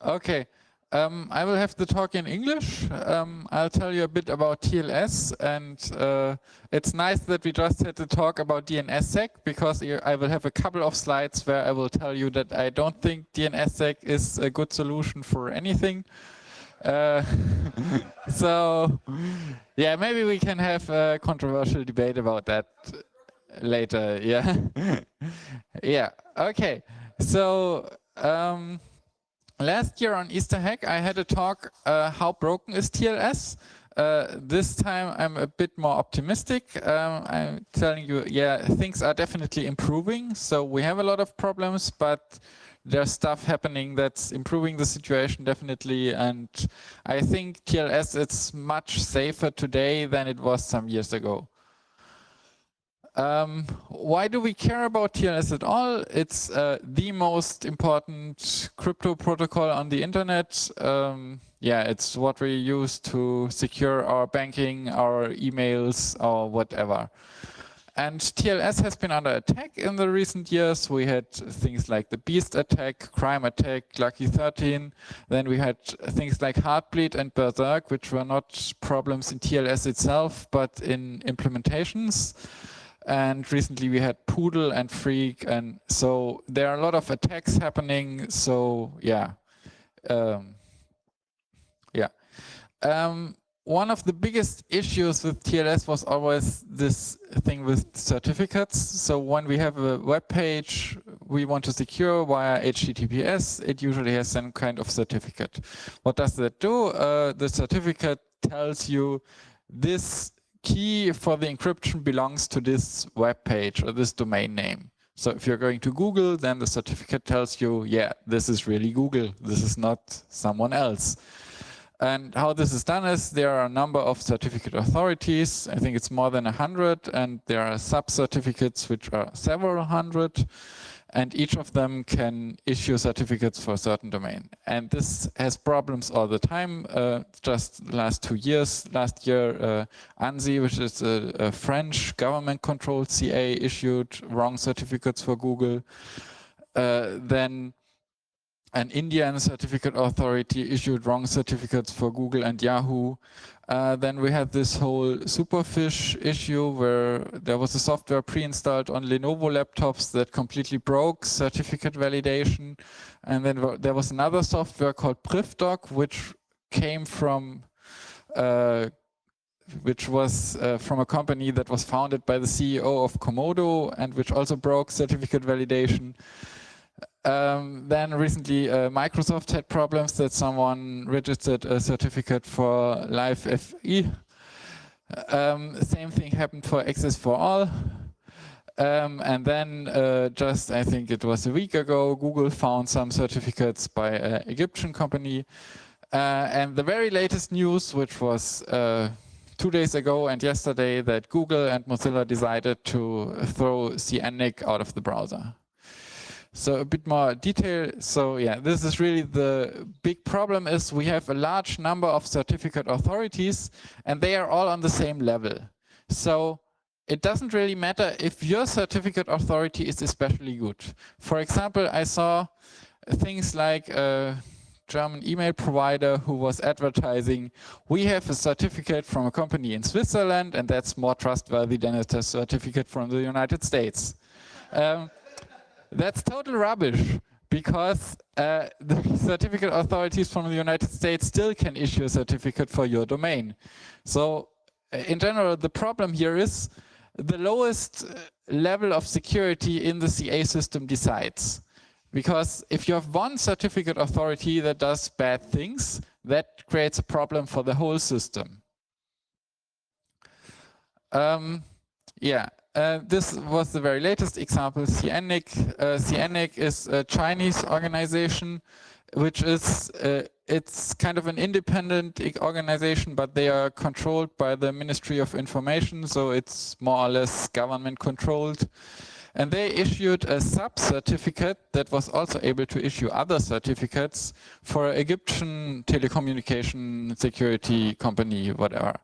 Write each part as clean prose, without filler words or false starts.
Okay. I will have the talk in English. I'll tell you a bit about TLS, and it's nice that we just had to talk about DNSSEC, because I will have a couple of slides where I will tell you that I don't think DNSSEC is a good solution for anything. So, yeah, maybe we can have a controversial debate about that later. Yeah. Yeah. Okay. So. Last year on Easterhegg, I had a talk, how broken is TLS? This time I'm a bit more optimistic. I'm telling you, yeah, things are definitely improving. So we have a lot of problems, but there's stuff happening that's improving the situation definitely. And I think TLS is much safer today than it was some years ago. Why do we care about TLS at all? It's the most important crypto protocol on the internet. Yeah, it's what we use to secure our banking, our emails, or whatever. And TLS has been under attack in the recent years. We had things like the Beast attack, Crime attack, Lucky 13. Then we had things like Heartbleed and Berserk, which were not problems in TLS itself, but in implementations. And recently we had Poodle and Freak, and so there are a lot of attacks happening. So yeah, one of the biggest issues with TLS was always this thing with certificates. So when we have a web page we want to secure via HTTPS, it usually has some kind of certificate. What does that do? The certificate tells you this key for the encryption belongs to this web page or this domain name. So if you're going to Google, then the certificate tells you, yeah, this is really Google. This is not someone else. And how this is done is there are a number of certificate authorities. I think it's more than 100, and there are sub-certificates which are several hundred. And each of them can issue certificates for a certain domain. And this has problems all the time. Just the last 2 years, last year, ANSI, which is a French government-controlled CA, issued wrong certificates for Google. Then an Indian certificate authority issued wrong certificates for Google and Yahoo. Then we had this whole Superfish issue where there was a software pre-installed on Lenovo laptops that completely broke certificate validation. And then there was another software called PrivDoc, which came from, which was from a company that was founded by the CEO of Komodo and which also broke certificate validation. Then recently Microsoft had problems that someone registered a certificate for Live FE. Same thing happened for Access for All. And then just, I think it was a week ago, Google found some certificates by an Egyptian company. And the very latest news, which was 2 days ago and yesterday, that Google and Mozilla decided to throw CNIC out of the browser. So a bit more detail. So yeah, this is really the big problem is we have a large number of certificate authorities and they are all on the same level. So it doesn't really matter if your certificate authority is especially good. For example, I saw things like a German email provider who was advertising, we have a certificate from a company in Switzerland and that's more trustworthy than a certificate from the United States. That's total rubbish, because the certificate authorities from the United States still can issue a certificate for your domain. So in general, the problem here is the lowest level of security in the CA system decides. Because if you have one certificate authority that does bad things, that creates a problem for the whole system. Yeah. This was the very latest example, CNIC. CNIC is a Chinese organization, which is, it's kind of an independent organization, but they are controlled by the Ministry of Information, so it's more or less government controlled. And they issued a sub-certificate that was also able to issue other certificates for an Egyptian telecommunication security company, whatever.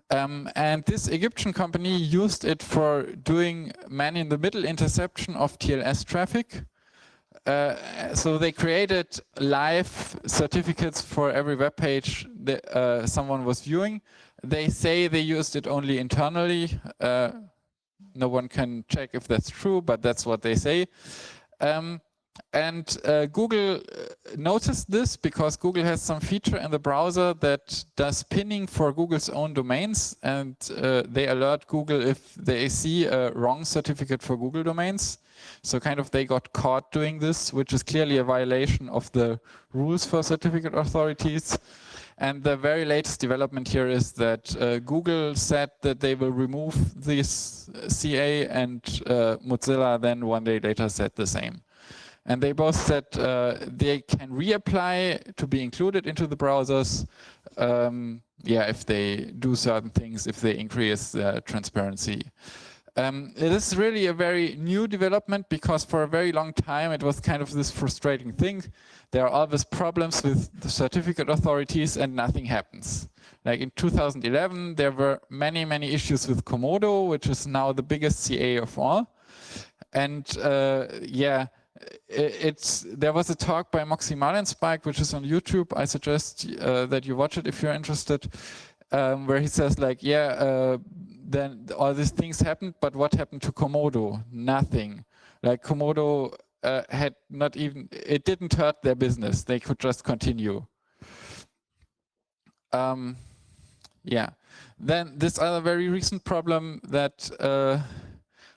And this Egyptian company used it for doing man-in-the-middle interception of TLS traffic. so they created live certificates for every web page that someone was viewing. They say they used it only internally. No one can check if that's true, but that's what they say. And Google noticed this because Google has some feature in the browser that does pinning for Google's own domains, and they alert Google if they see a wrong certificate for Google domains. So kind of they got caught doing this, which is clearly a violation of the rules for certificate authorities. And the very latest development here is that Google said that they will remove this CA, and Mozilla then one day later said the same. And they both said they can reapply to be included into the browsers, if they do certain things, if they increase the transparency. It is really a very new development because for a very long time it was kind of this frustrating thing. There are always problems with the certificate authorities and nothing happens. Like in 2011, there were many, many issues with Komodo, which is now the biggest CA of all. And there was a talk by Moxie Marlinspike, which is on YouTube. I suggest that you watch it if you're interested, where he says like, then all these things happened, but what happened to Komodo? Nothing. Like Komodo had not even, it didn't hurt their business. They could just continue. Then this other very recent problem that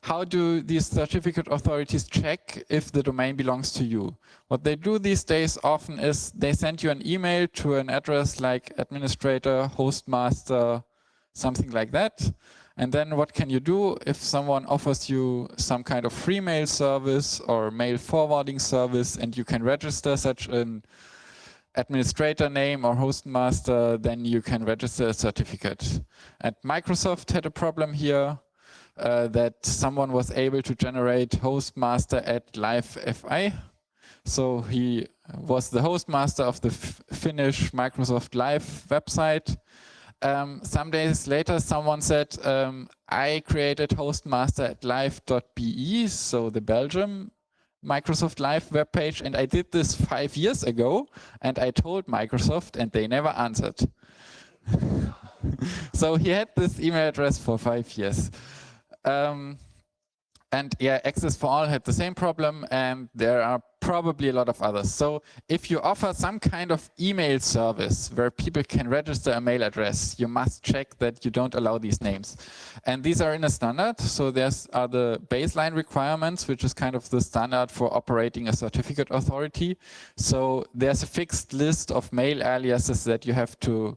how do these certificate authorities check if the domain belongs to you? What they do these days often is they send you an email to an address like administrator, hostmaster, something like that. And then what can you do if someone offers you some kind of free mail service or mail forwarding service and you can register such an administrator name or hostmaster, then you can register a certificate. And Microsoft had a problem here. That someone was able to generate hostmaster at live.fi. So he was the hostmaster of the Finnish Microsoft Live website. Some days later, someone said, I created hostmaster at live.be, so the Belgium Microsoft Live webpage, and I did this 5 years ago, and I told Microsoft, and they never answered. So he had this email address for 5 years. Access for All had the same problem, and there are probably a lot of others. So if you offer some kind of email service where people can register a mail address, you must check that you don't allow these names. And these are in a standard. So there's the baseline requirements, which is kind of the standard for operating a certificate authority. So there's a fixed list of mail aliases that you have to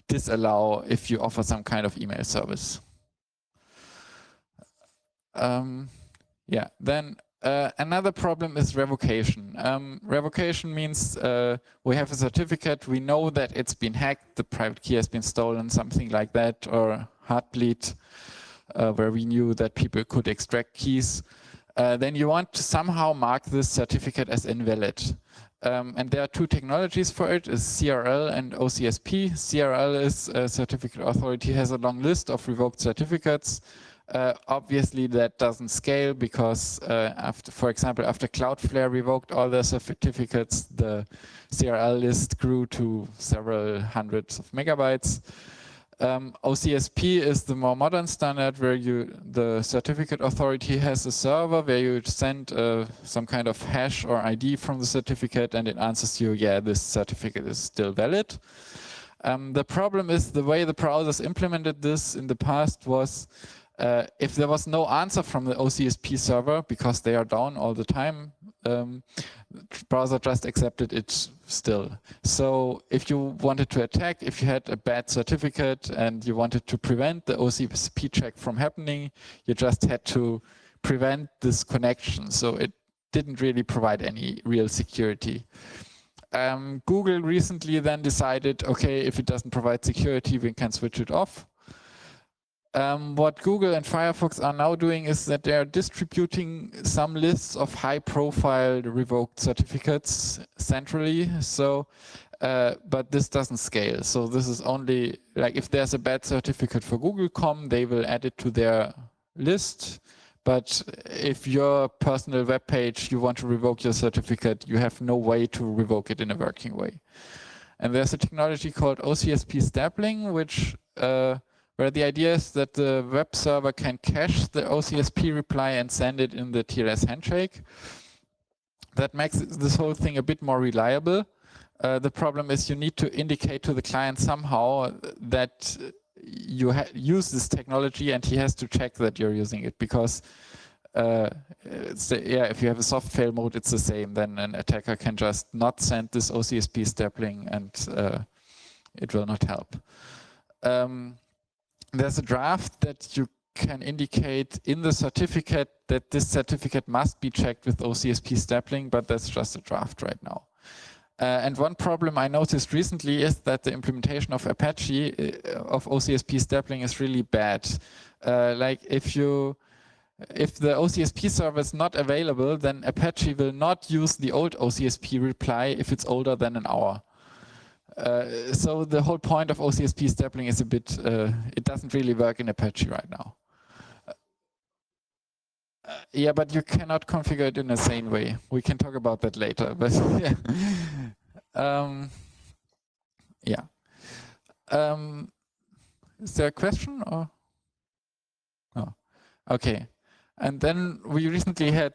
disallow if you offer some kind of email service. Then another problem is revocation. Revocation means we have a certificate, we know that it's been hacked, the private key has been stolen, something like that, or Heartbleed, where we knew that people could extract keys. Then you want to somehow mark this certificate as invalid. And there are two technologies for it, is CRL and OCSP. CRL is a certificate authority, has a long list of revoked certificates. Obviously that doesn't scale because for example, after Cloudflare revoked all their certificates, the CRL list grew to several hundreds of megabytes. OCSP is the more modern standard where the certificate authority has a server where you send some kind of hash or ID from the certificate and it answers you, yeah, this certificate is still valid. The problem is the way the browsers implemented this in the past was if there was no answer from the OCSP server, because they are down all the time, the browser just accepted it still. So if you wanted to attack, if you had a bad certificate and you wanted to prevent the OCSP check from happening, you just had to prevent this connection. So it didn't really provide any real security. Google recently then decided, okay, if it doesn't provide security, we can switch it off. What Google and Firefox are now doing is that they're distributing some lists of high-profile revoked certificates centrally. So, but this doesn't scale. So this is only like if there's a bad certificate for Google.com, they will add it to their list. But if your personal web page, you want to revoke your certificate, you have no way to revoke it in a working way. And there's a technology called OCSP stapling, which where the idea is that the web server can cache the OCSP reply and send it in the TLS handshake. That makes this whole thing a bit more reliable. The problem is you need to indicate to the client somehow that you use this technology, and he has to check that you're using it, because if you have a soft fail mode, it's the same. Then an attacker can just not send this OCSP stapling, and it will not help. There's a draft that you can indicate in the certificate that this certificate must be checked with OCSP stapling, but that's just a draft right now. And one problem I noticed recently is that the implementation of Apache of OCSP stapling is really bad. Like if the OCSP server is not available, then Apache will not use the old OCSP reply if it's older than an hour. So the whole point of OCSP stapling is a bit, it doesn't really work in Apache right now. Yeah, but you cannot configure it in a sane way. We can talk about that later, but yeah. Yeah. Is there a question or? Oh, okay. And then we recently had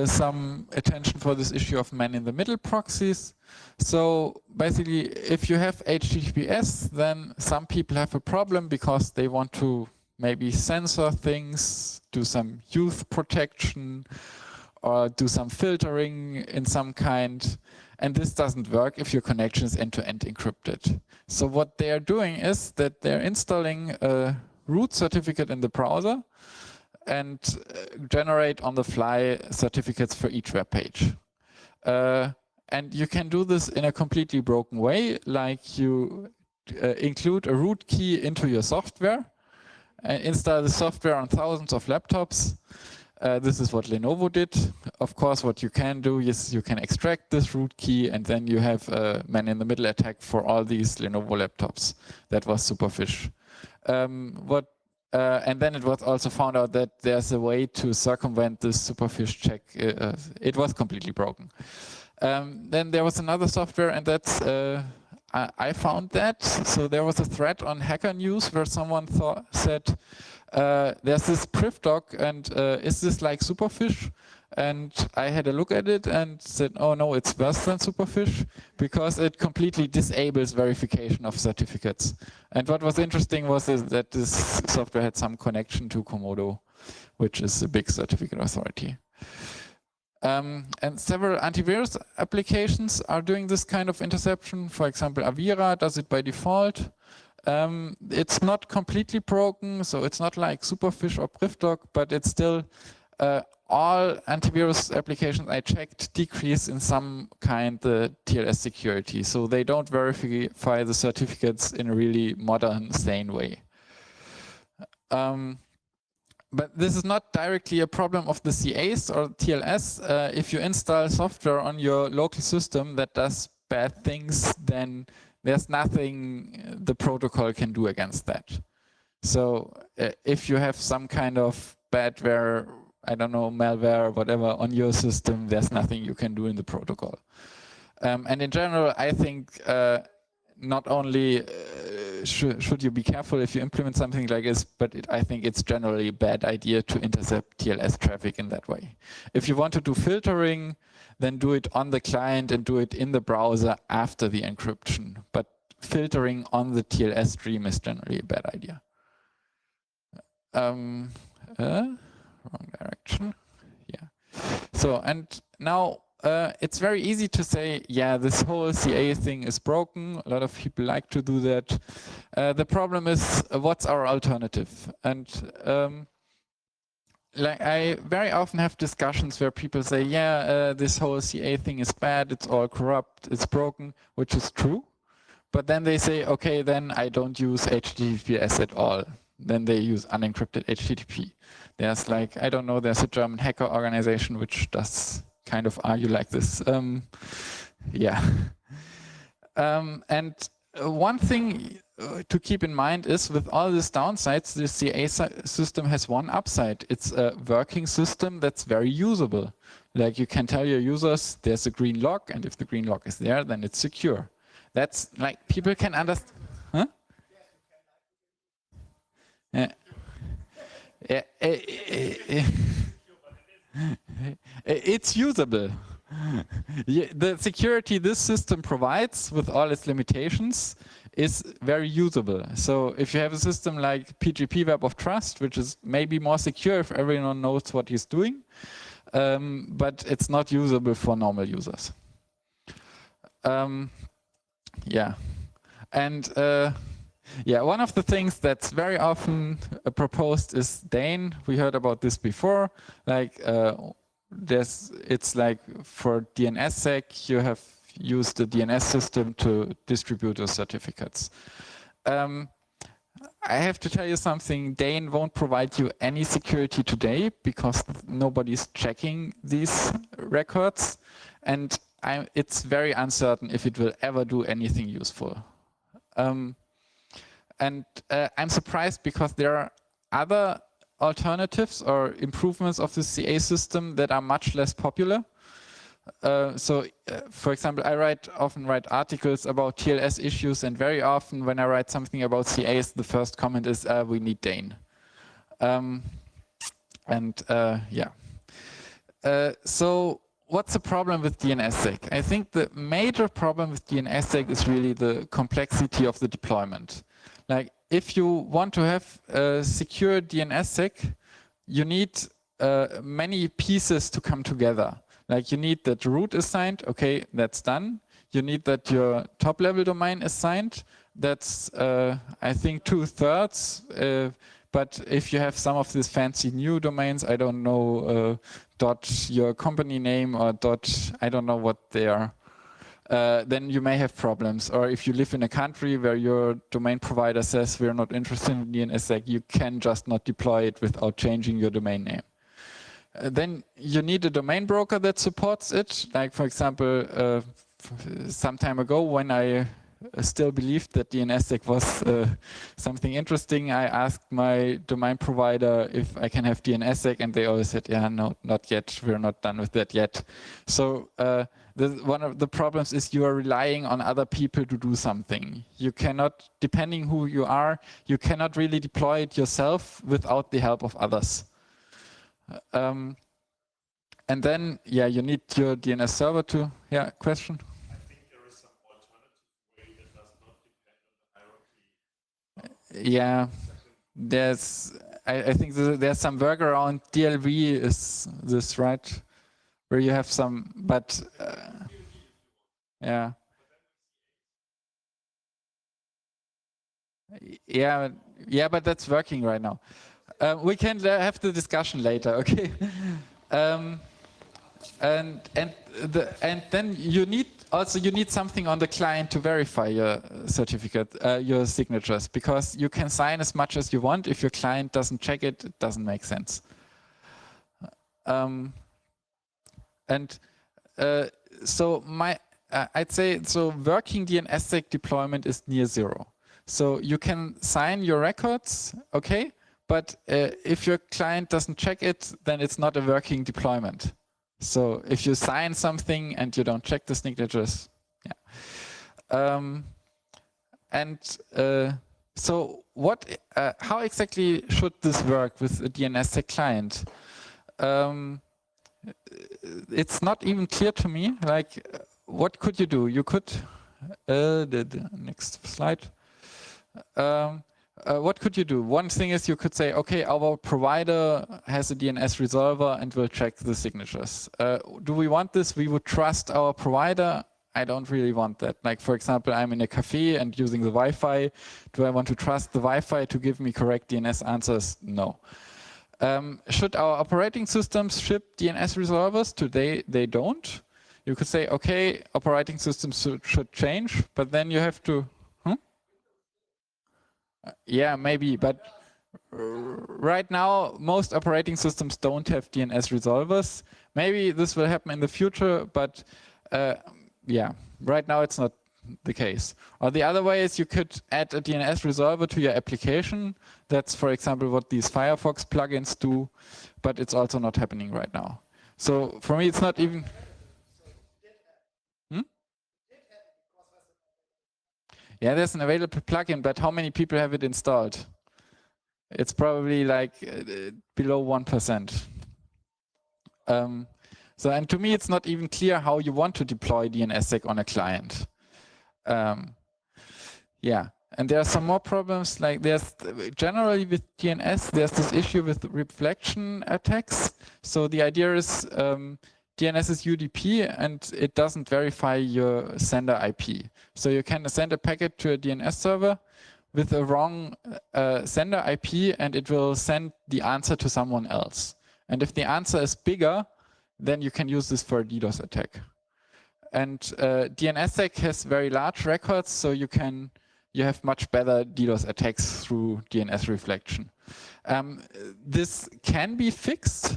some attention for this issue of man-in-the-middle proxies. So basically, if you have HTTPS, then some people have a problem because they want to maybe censor things, do some youth protection, or do some filtering in some kind. And this doesn't work if your connection is end-to-end encrypted. So what they are doing is that they're installing a root certificate in the browser and generate on the fly certificates for each web page. And you can do this in a completely broken way, like you include a root key into your software, and install the software on thousands of laptops. This is what Lenovo did. Of course, what you can do is you can extract this root key, and then you have a man-in-the-middle attack for all these Lenovo laptops. That was Superfish. And then it was also found out that there's a way to circumvent this Superfish check. It was completely broken. Then there was another software, and that's I found that. So there was a thread on Hacker News where someone said, there's this priv.doc, and is this like Superfish? And I had a look at it and said, oh no, it's worse than Superfish, because it completely disables verification of certificates. And what was interesting was that this software had some connection to Komodo, which is a big certificate authority. And several antivirus applications are doing this kind of interception. For example, Avira does it by default. It's not completely broken, so it's not like Superfish or priv.doc, but it's still all antivirus applications I checked decrease in some kind the TLS security. So they don't verify the certificates in a really modern, sane way. But this is not directly a problem of the CAs or TLS. If you install software on your local system that does bad things, then there's nothing the protocol can do against that. So if you have some kind of badware, I don't know, malware or whatever on your system, there's nothing you can do in the protocol. And in general, I think not only should you be careful if you implement something like this, but I think it's generally a bad idea to intercept TLS traffic in that way. If you want to do filtering, then do it on the client and do it in the browser after the encryption. But filtering on the TLS stream is generally a bad idea. Wrong direction. Yeah. So, and now it's very easy to say, yeah, this whole CA thing is broken. A lot of people like to do that. The problem is, what's our alternative? And like I very often have discussions where people say, yeah, this whole CA thing is bad. It's all corrupt. It's broken, which is true. But then they say, okay, then I don't use HTTPS at all. Then they use unencrypted HTTP. There's like, I don't know, there's a German hacker organization which does kind of argue like this. Yeah. And one thing to keep in mind is with all these downsides, the CA system has one upside. It's a working system that's very usable. Like you can tell your users there's a green lock, and if the green lock is there, then it's secure. That's like people can understand. Huh? It's usable. The security this system provides with all its limitations is very usable. So if you have a system like PGP Web of Trust, which is maybe more secure if everyone knows what he's doing, but it's not usable for normal users. Yeah, and yeah, one of the things that's very often proposed is Dane. We heard about this before. Like it's like for DNSSEC, you have used the DNS system to distribute your certificates. I have to tell you something. Dane won't provide you any security today because nobody's checking these records, and it's very uncertain if it will ever do anything useful. And I'm surprised because there are other alternatives or improvements of the CA system that are much less popular. For example, I often write articles about TLS issues, and very often when I write something about CAs, the first comment is, we need Dane. Yeah. So what's the problem with DNSSEC? I think the major problem with DNSSEC is really the complexity of the deployment. Like if you want to have a secure DNSSEC, you need many pieces to come together. Like you need that root is signed, okay, that's done. You need that your top level domain is signed. That's, I think, 2/3. But if you have some of these fancy new domains, I don't know, dot your company name or dot, I don't know what they are, then you may have problems. Or if you live in a country where your domain provider says we're not interested in DNSSEC, you can just not deploy it without changing your domain name. Then you need a domain broker that supports it. Like for example, some time ago when I still believed that DNSSEC was something interesting, I asked my domain provider if I can have DNSSEC, and they always said, yeah, no, not yet, we're not done with that yet. So one of the problems is you are relying on other people to do something. You cannot, depending who you are, you cannot really deploy it yourself without the help of others. And then, yeah, you need your DNS server to, yeah, question? I think there is some alternative way that does not depend on the hierarchy. Yeah, I think there's some workaround. DLV is this, right? Where you have some, but yeah. Yeah, but that's working right now. We can have the discussion later, okay? And then you need something on the client to verify your certificate, your signatures, because you can sign as much as you want. If your client doesn't check it, it doesn't make sense. So I'd say working DNSSEC deployment is near zero. So you can sign your records, okay? But if your client doesn't check it, then it's not a working deployment. So if you sign something and you don't check the signatures, yeah. So how exactly should this work with a DNSSEC client? It's not even clear to me. Like, what could you do? You could, the next slide. What could you do? One thing is you could say, okay, our provider has a DNS resolver and will check the signatures. Do we want this? We would trust our provider. I don't really want that. Like, for example, I'm in a cafe and using the Wi-Fi. Do I want to trust the Wi-Fi to give me correct DNS answers? No. Should our operating systems ship DNS resolvers? Today, they don't. You could say, okay, operating systems should change, but then you have to, yeah, maybe, but right now, most operating systems don't have DNS resolvers. Maybe this will happen in the future, but yeah, right now it's not the case. Or the other way is you could add a DNS resolver to your application. That's, for example, what these Firefox plugins do, but it's also not happening right now. So for me, it's not even... Yeah, there's an available plugin, but how many people have it installed? It's probably like below 1%. So, and to me, it's not even clear how you want to deploy DNSSEC on a client. Yeah, and there are some more problems. Like there's generally with DNS, there's this issue with reflection attacks. So the idea is DNS is UDP and it doesn't verify your sender IP. So you can send a packet to a DNS server with a wrong sender IP and it will send the answer to someone else. And if the answer is bigger, then you can use this for a DDoS attack. And DNSSEC has very large records, so you have much better DDoS attacks through DNS reflection. This can be fixed.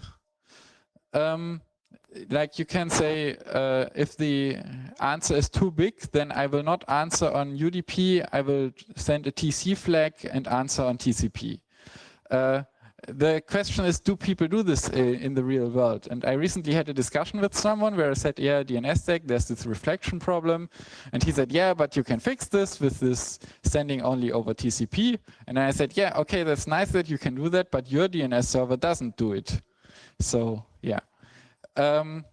Like you can say, if the answer is too big, then I will not answer on UDP. I will send a TC flag and answer on TCP. The question is, do people do this in the real world? And I recently had a discussion with someone where I said, yeah, DNSSEC, there's this reflection problem. And he said, yeah, but you can fix this with this sending only over TCP. And I said, yeah, okay, that's nice that you can do that, but your DNS server doesn't do it. So, yeah. Then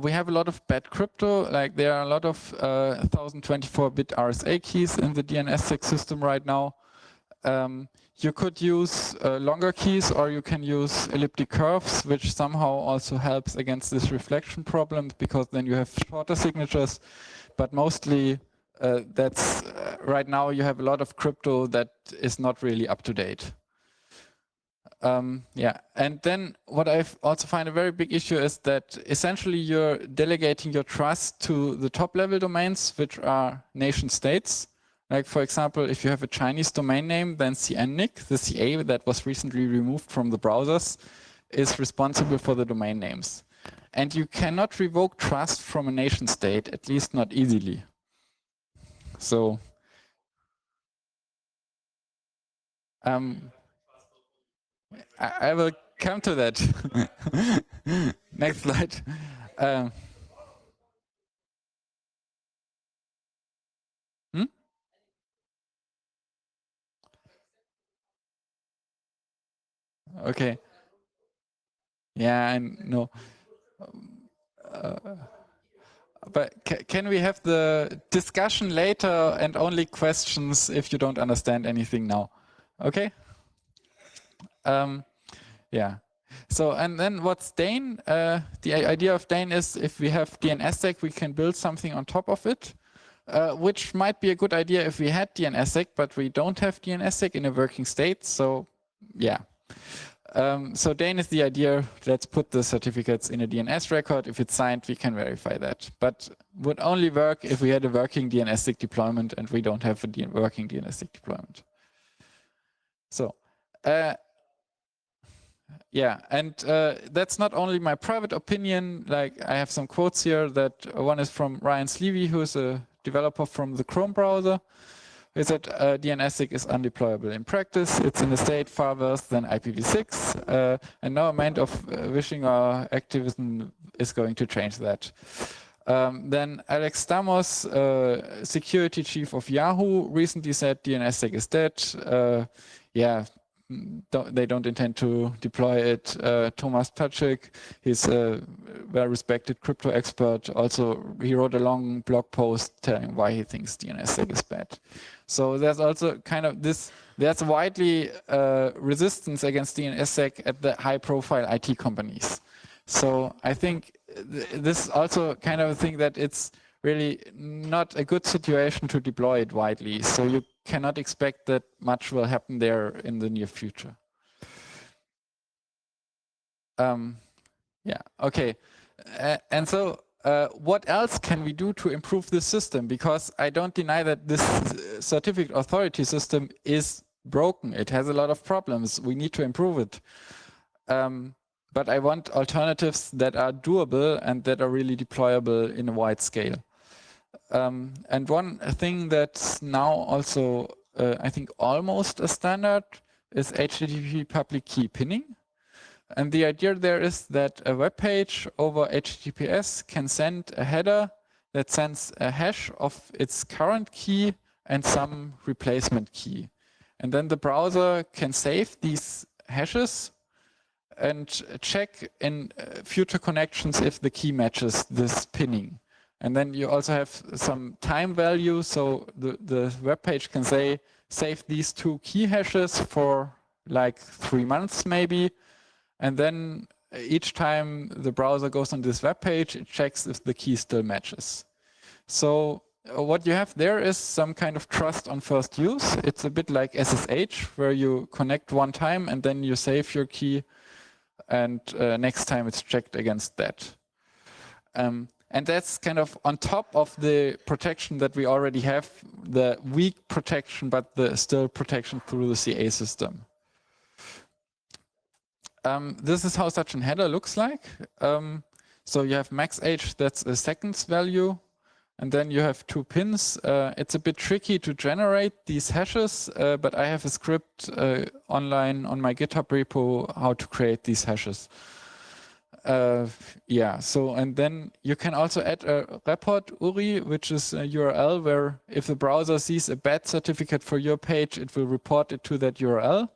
we have a lot of bad crypto. Like there are a lot of 1024-bit RSA keys in the DNSSEC system right now. You could use longer keys, or you can use elliptic curves, which somehow also helps against this reflection problem, because then you have shorter signatures. But mostly, that's right now you have a lot of crypto that is not really up to date. Yeah, and then what I also find a very big issue is that essentially you're delegating your trust to the top level domains, which are nation states. Like, for example, if you have a Chinese domain name, then CNNIC, the CA that was recently removed from the browsers, is responsible for the domain names. And you cannot revoke trust from a nation state, at least not easily. So, I will come to that. Next slide. Okay. Yeah, I know. But can we have the discussion later and only questions if you don't understand anything now? Okay? Yeah. So, and then what's Dane? The idea of Dane is if we have DNSSEC, we can build something on top of it, which might be a good idea if we had DNSSEC, but we don't have DNSSEC in a working state. So, yeah. So Dane is the idea, let's put the certificates in a DNS record. If it's signed, we can verify that. But would only work if we had a working DNSSEC deployment, and we don't have a working DNSSEC deployment. So, yeah, and that's not only my private opinion. Like, I have some quotes here. That one is from Ryan Sleevey, who is a developer from the Chrome browser. He said DNSSEC is undeployable in practice. It's in a state far worse than IPv6, and no amount of wishing or activism is going to change that. Then Alex Stamos, security chief of Yahoo, recently said DNSSEC is dead. Yeah, they don't intend to deploy it. Thomas Patrick, he's a well-respected crypto expert. Also, he wrote a long blog post telling why he thinks DNSSEC is bad. So there's also kind of this, there's widely resistance against DNSSEC at the high-profile IT companies. So I think this is also kind of a thing that it's really not a good situation to deploy it widely. So you cannot expect that much will happen there in the near future. Yeah, okay. And so what else can we do to improve this system? Because I don't deny that this certificate authority system is broken. It has a lot of problems. We need to improve it. But I want alternatives that are doable and that are really deployable in a wide scale. And one thing that's now also, I think, almost a standard is HTTP public key pinning. And the idea there is that a web page over HTTPS can send a header that sends a hash of its current key and some replacement key. And then the browser can save these hashes and check in future connections if the key matches this pinning. And then you also have some time value, so the web page can say, save these 2 key hashes for like 3 months maybe, and then each time the browser goes on this web page, it checks if the key still matches. So what you have there is some kind of trust on first use. It's a bit like SSH, where you connect one time and then you save your key, and next time it's checked against that. And that's kind of on top of the protection that we already have, the weak protection, but the still protection through the CA system. This is how such a header looks like. So you have max age, that's a seconds value. And then you have 2 pins. It's a bit tricky to generate these hashes, but I have a script online on my GitHub repo how to create these hashes. Yeah, so and then you can also add a report URI, which is a URL where if the browser sees a bad certificate for your page, it will report it to that URL.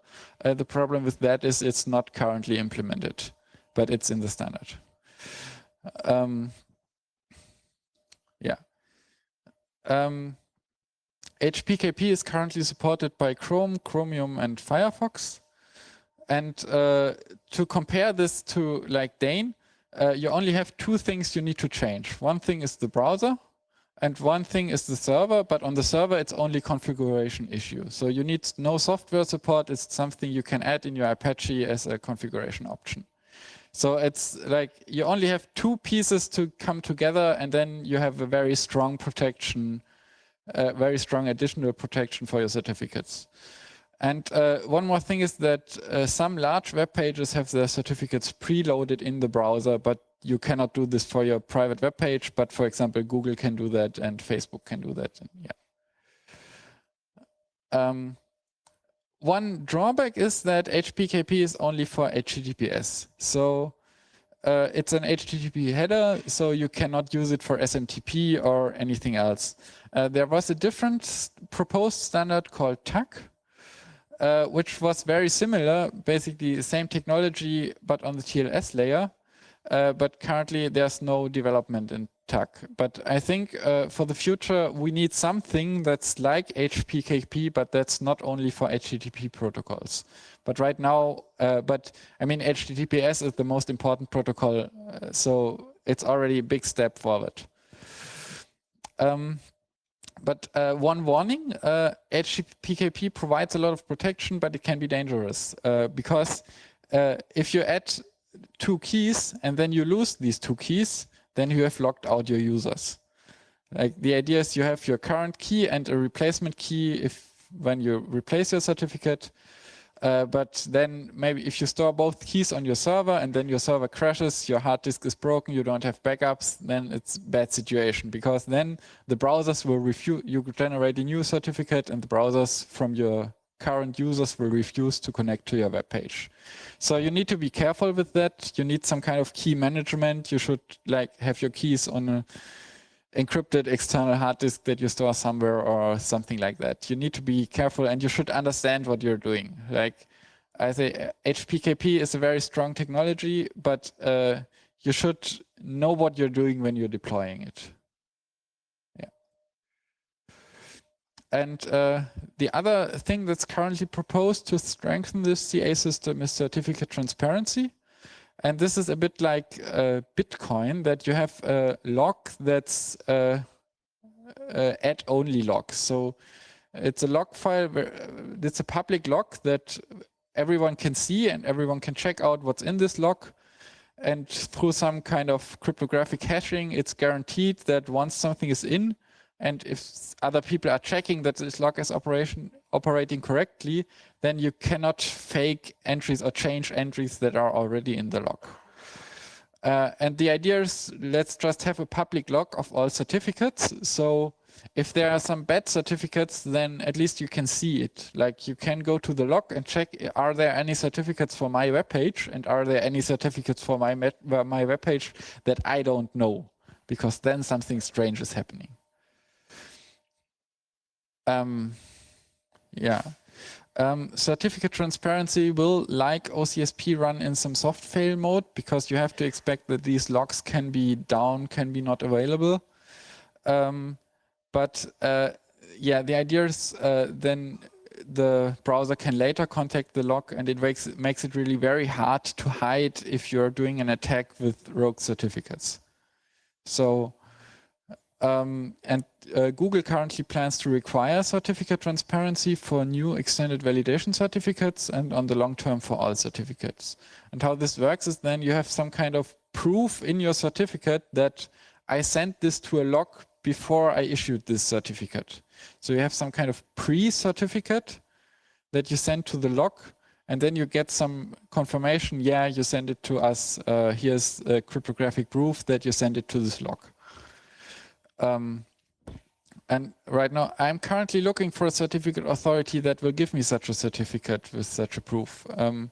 The problem with that is it's not currently implemented, but it's in the standard. Yeah. HPKP is currently supported by Chrome, Chromium, and Firefox. And to compare this to like Dane, you only have 2 things you need to change. One thing is the browser, and one thing is the server, but on the server it's only configuration issue. So you need no software support, it's something you can add in your Apache as a configuration option. So it's like you only have 2 pieces to come together, and then you have a very strong protection, very strong additional protection for your certificates. And one more thing is that some large web pages have their certificates preloaded in the browser, but you cannot do this for your private web page. But for example, Google can do that and Facebook can do that. And yeah. One drawback is that HPKP is only for HTTPS. So it's an HTTP header, so you cannot use it for SMTP or anything else. There was a different proposed standard called TAC, which was very similar, basically the same technology, but on the TLS layer. But currently there's no development in TAC. But I think for the future, we need something that's like HPKP, but that's not only for HTTP protocols. But right now, but I mean, HTTPS is the most important protocol, so it's already a big step forward. But one warning, HPKP provides a lot of protection, but it can be dangerous because if you add 2 keys and then you lose these 2 keys, then you have locked out your users. Like the idea is you have your current key and a replacement key when you replace your certificate. But then maybe if you store both keys on your server and then your server crashes, your hard disk is broken, you don't have backups, then it's a bad situation, because then the browsers will refuse, you generate a new certificate and the browsers from your current users will refuse to connect to your web page. So you need to be careful with that. You need some kind of key management. You should like have your keys on a encrypted external hard disk that you store somewhere or something like that. You need to be careful and you should understand what you're doing. Like I say, HPKP is a very strong technology, but you should know what you're doing when you're deploying it. Yeah. And the other thing that's currently proposed to strengthen this CA system is certificate transparency. And this is a bit like Bitcoin, that you have a lock that's add-only lock. So it's a log file, it's a public lock that everyone can see and everyone can check out what's in this lock. And through some kind of cryptographic hashing, it's guaranteed that once something is in, and if other people are checking that this lock is operating correctly, then you cannot fake entries or change entries that are already in the lock. And the idea is, let's just have a public log of all certificates. So if there are some bad certificates, then at least you can see it. Like you can go to the log and check, are there any certificates for my web page? And are there any certificates for my web page that I don't know? Because then something strange is happening. Yeah. Certificate transparency will, like OCSP, run in some soft fail mode because you have to expect that these logs can be down, can be not available. But yeah, the idea is then the browser can later contact the log, and it makes it really very hard to hide if you're doing an attack with rogue certificates. So, Google currently plans to require certificate transparency for new extended validation certificates and on the long term for all certificates. And how this works is then you have some kind of proof in your certificate that I sent this to a log before I issued this certificate. So you have some kind of pre-certificate that you send to the log, and then you get some confirmation, yeah, you send it to us, here's a cryptographic proof that you send it to this log. And right now, I'm currently looking for a certificate authority that will give me such a certificate with such a proof. I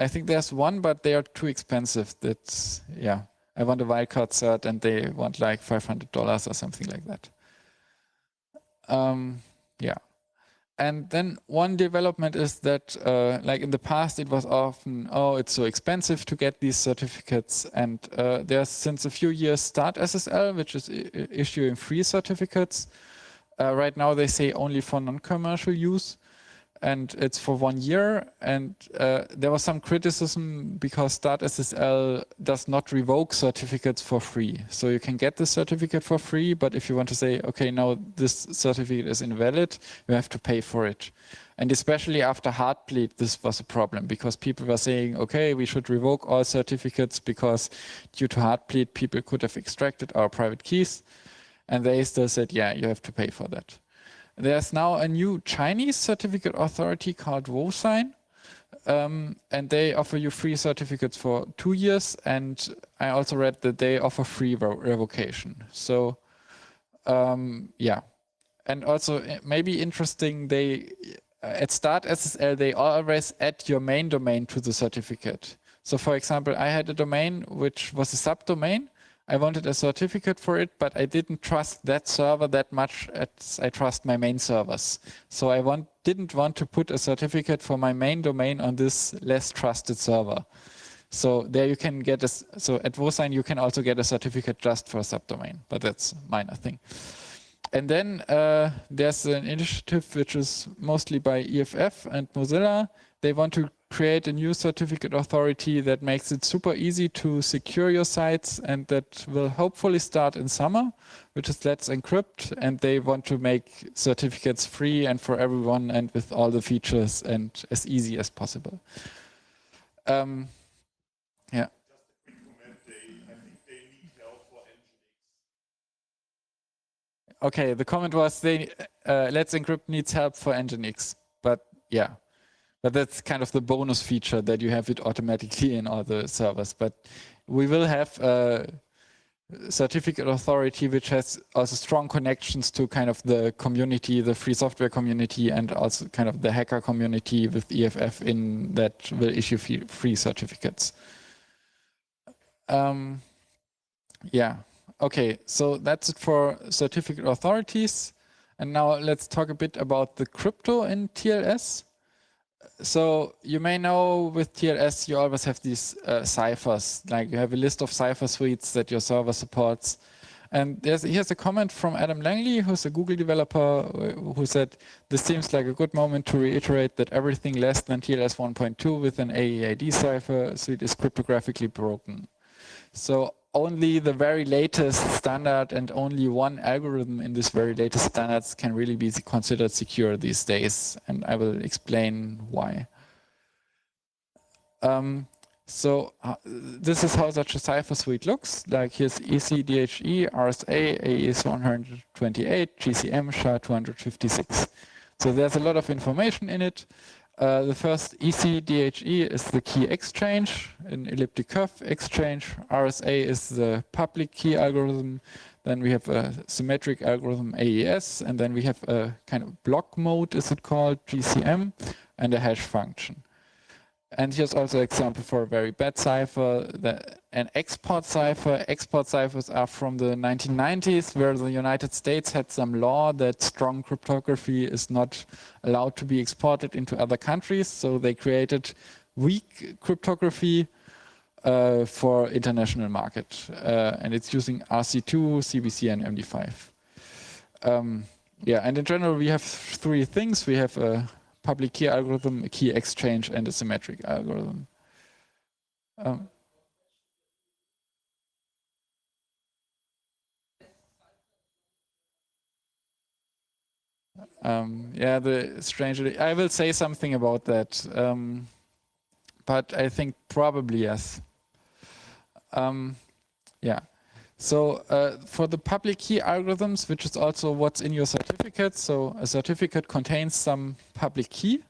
think there's one, but they are too expensive. That's, yeah, I want a wildcard cert and they want like $500 or something like that. Yeah. And then one development is that, like in the past, it was often, oh, it's so expensive to get these certificates. And there's since a few years Start SSL, which is issuing free certificates. Right now, they say only for non-commercial use. And it's for 1 year. And there was some criticism because Start SSL does not revoke certificates for free. So you can get the certificate for free, but if you want to say, okay, now this certificate is invalid, you have to pay for it. And especially after Heartbleed, this was a problem because people were saying, okay, we should revoke all certificates because due to Heartbleed, people could have extracted our private keys. And they still said, yeah, you have to pay for that. There's now a new Chinese certificate authority called WoSign, and they offer you free certificates for 2 years. And I also read that they offer free revocation. So, yeah. And also, maybe interesting, at Start SSL, they always add your main domain to the certificate. So, for example, I had a domain which was a subdomain. I wanted a certificate for it, but I didn't trust that server that much as I trust my main servers. So I didn't want to put a certificate for my main domain on this less trusted server. So there you can get so at WoSign you can also get a certificate just for a subdomain, but that's a minor thing. And then there's an initiative which is mostly by EFF and Mozilla. They want to create a new certificate authority that makes it super easy to secure your sites, and that will hopefully start in summer, which is Let's Encrypt. And they want to make certificates free and for everyone and with all the features and as easy as possible. Yeah. Just a quick comment, I think they need help for Nginx. Okay, the comment was Let's Encrypt needs help for Nginx, but yeah. But that's kind of the bonus feature that you have it automatically in all the servers. But we will have a certificate authority which has also strong connections to kind of the community, the free software community, and also kind of the hacker community with EFF in that will issue free certificates. Yeah, okay, so that's it for certificate authorities. And now let's talk a bit about the crypto in TLS. So you may know with TLS, you always have these ciphers, like you have a list of cipher suites that your server supports. And here's a comment from Adam Langley, who's a Google developer, who said, this seems like a good moment to reiterate that everything less than TLS 1.2 with an AEID cipher suite is cryptographically broken. So only the very latest standard and only one algorithm in this very latest standards can really be considered secure these days. And I will explain why. This is how such a cipher suite looks. Like here's ECDHE, RSA, AES 128, GCM, SHA 256. So there's a lot of information in it. The first ECDHE is the key exchange, an elliptic curve exchange. RSA is the public key algorithm. Then we have a symmetric algorithm, AES, and then we have a kind of block mode, is it called, GCM, and a hash function. And here's also an example for a very bad cipher, an export cipher. Export ciphers are from the 1990s, where the United States had some law that strong cryptography is not allowed to be exported into other countries. So they created weak cryptography for international market. And it's using RC2, CBC, and MD5. Yeah, and in general, we have three things. We have a public key algorithm, a key exchange, and a symmetric algorithm. Yeah, strangely, I will say something about that, but I think probably yes. Yeah. So for the public key algorithms, which is also what's in your certificate, so a certificate contains some public key,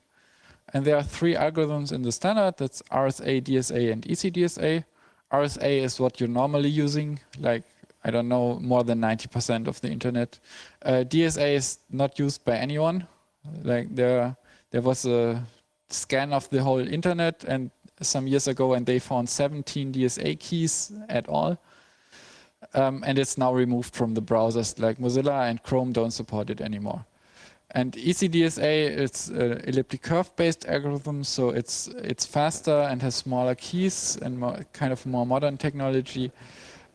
and there are three algorithms in the standard. That's RSA, DSA, and ECDSA. RSA is what you're normally using, like, I don't know, more than 90% of the internet. DSA is not used by anyone. Like there was a scan of the whole internet and some years ago, and they found 17 DSA keys at all. And it's now removed from the browsers, like Mozilla and Chrome don't support it anymore. And ECDSA, it's an elliptic curve-based algorithm, so it's faster and has smaller keys and kind of more modern technology.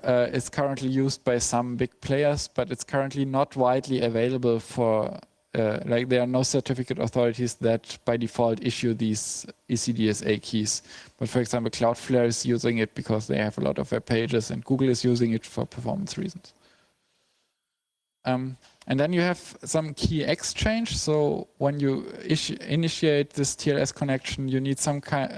It's currently used by some big players, but it's currently not widely available for, like there are no certificate authorities that by default issue these ECDSA keys. But for example, Cloudflare is using it because they have a lot of web pages, and Google is using it for performance reasons. And then you have some key exchange. So when you initiate this TLS connection, you need some kind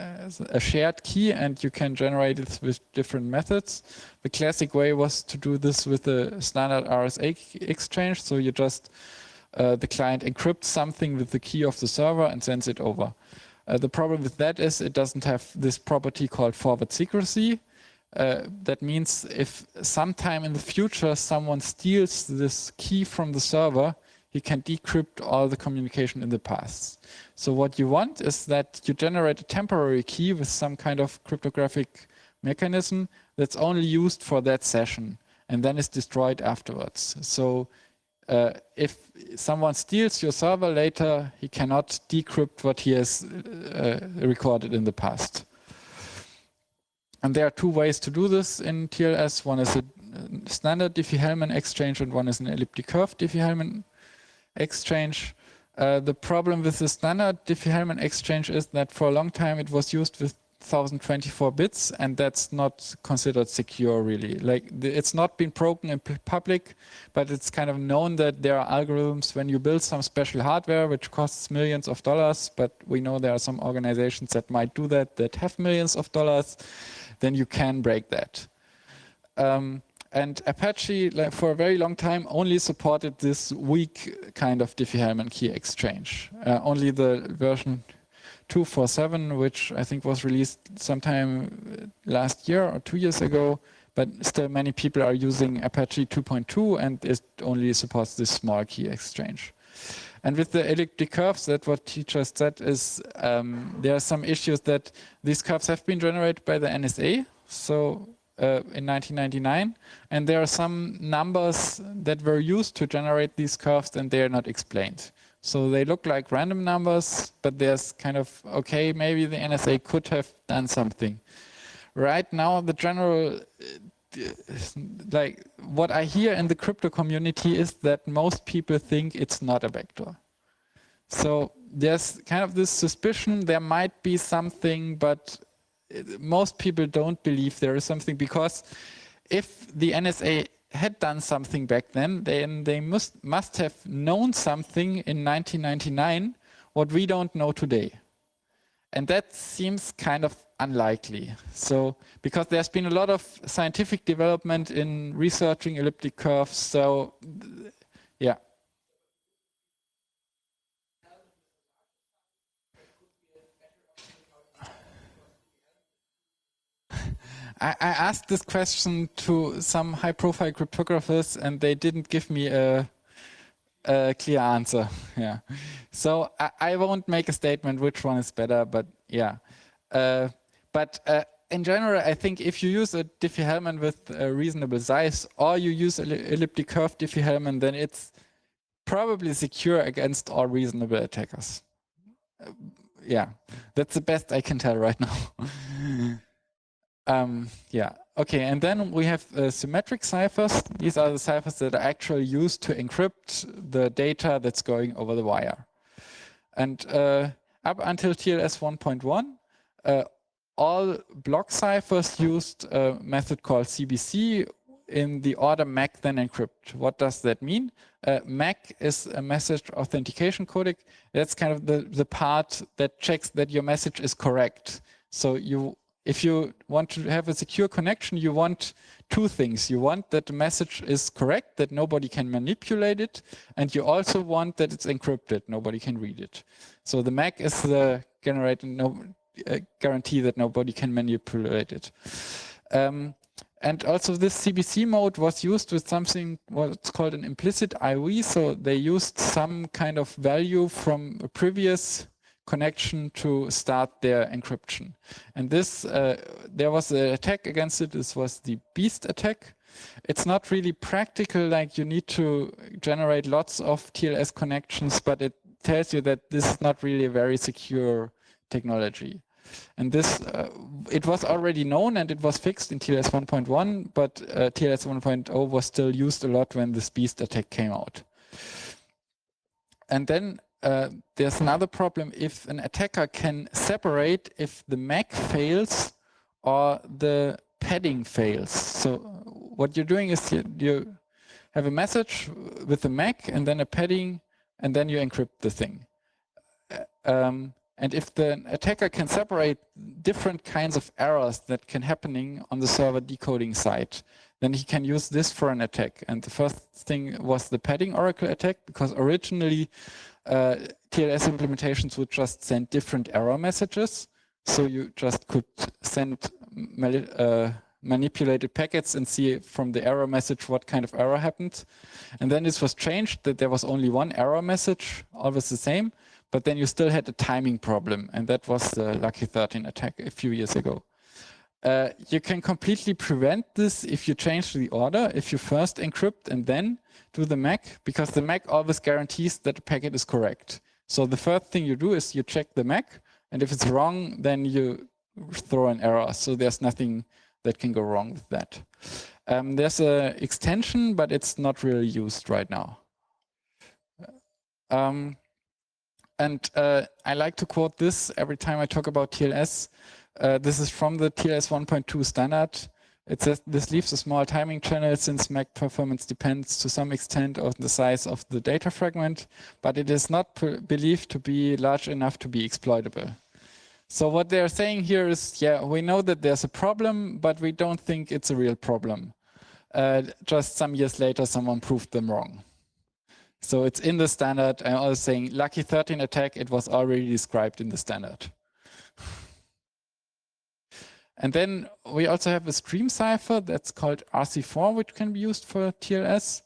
a shared key, and you can generate it with different methods. The classic way was to do this with a standard RSA exchange. So you just the client encrypts something with the key of the server and sends it over. The problem with that is it doesn't have this property called forward secrecy. That means if sometime in the future someone steals this key from the server, he can decrypt all the communication in the past. So what you want is that you generate a temporary key with some kind of cryptographic mechanism that's only used for that session and then is destroyed afterwards. So if someone steals your server later, he cannot decrypt what he has recorded in the past. And there are two ways to do this in TLS. One is a standard Diffie-Hellman exchange, and one is an elliptic curve Diffie-Hellman exchange. The problem with the standard Diffie-Hellman exchange is that for a long time it was used with 1024 bits, and that's not considered secure really. Like it's not been broken in public, but it's kind of known that there are algorithms when you build some special hardware which costs millions of dollars, but we know there are some organizations that might do that have millions of dollars, then you can break that. And Apache, like, for a very long time, only supported this weak kind of Diffie-Hellman key exchange. Only the version 247, which I think was released sometime last year or 2 years ago, but still many people are using Apache 2.2, and it only supports this small key exchange. And with the elliptic curves, that's what he just said, is there are some issues that these curves have been generated by the NSA, so in 1999, and there are some numbers that were used to generate these curves, and they are not explained. So they look like random numbers, but there's kind of, okay, maybe the NSA could have done something. Right now, the general, like what I hear in the crypto community is that most people think it's not a vector. So there's kind of this suspicion there might be something, but most people don't believe there is something, because if the NSA had done something back then they must have known something in 1999 what we don't know today. And that seems kind of unlikely. So, because there's been a lot of scientific development in researching elliptic curves, so yeah. I asked this question to some high-profile cryptographers, and they didn't give me a clear answer. Yeah, so I won't make a statement which one is better, but yeah. In general, I think if you use a Diffie-Hellman with a reasonable size, or you use an elliptic curve Diffie-Hellman, then it's probably secure against all reasonable attackers. Yeah, that's the best I can tell right now. Yeah, okay, and then we have symmetric ciphers. These are the ciphers that are actually used to encrypt the data that's going over the wire. And up until TLS 1.1, all block ciphers used a method called CBC in the order MAC then encrypt. What does that mean? MAC is a message authentication codec. That's kind of the part that checks that your message is correct. So if you want to have a secure connection, you want two things. You want that the message is correct, that nobody can manipulate it, and you also want that it's encrypted, nobody can read it. So the MAC is the guarantee that nobody can manipulate it. And also this CBC mode was used with something what's called an implicit IV. So they used some kind of value from a previous connection to start their encryption. And this, there was an attack against it. This was the Beast attack. It's not really practical, like you need to generate lots of TLS connections, but it tells you that this is not really a very secure technology. And this, it was already known and it was fixed in TLS 1.1, but TLS 1.0 was still used a lot when this Beast attack came out. And then there's another problem if an attacker can separate if the MAC fails or the padding fails. So what you're doing is you have a message with the MAC and then a padding, and then you encrypt the thing. And if the attacker can separate different kinds of errors that can happening on the server decoding side, then he can use this for an attack. And the first thing was the padding oracle attack, because originally TLS implementations would just send different error messages. So you just could send manipulated packets and see from the error message what kind of error happened. And then this was changed that there was only one error message, always the same. But then you still had a timing problem, and that was the Lucky 13 attack a few years ago. You can completely prevent this if you change the order, if you first encrypt and then do the MAC, because the MAC always guarantees that the packet is correct. So the first thing you do is you check the MAC, and if it's wrong, then you throw an error. So there's nothing that can go wrong with that. There's an extension, but it's not really used right now. And I like to quote this every time I talk about TLS. This is from the TLS 1.2 standard. It says, this leaves a small timing channel since MAC performance depends to some extent on the size of the data fragment, but it is not believed to be large enough to be exploitable. So what they're saying here is, yeah, we know that there's a problem, but we don't think it's a real problem. Just some years later, someone proved them wrong. So it's in the standard. I'm also saying Lucky 13 attack, it was already described in the standard. And then we also have a stream cipher that's called RC4, which can be used for TLS.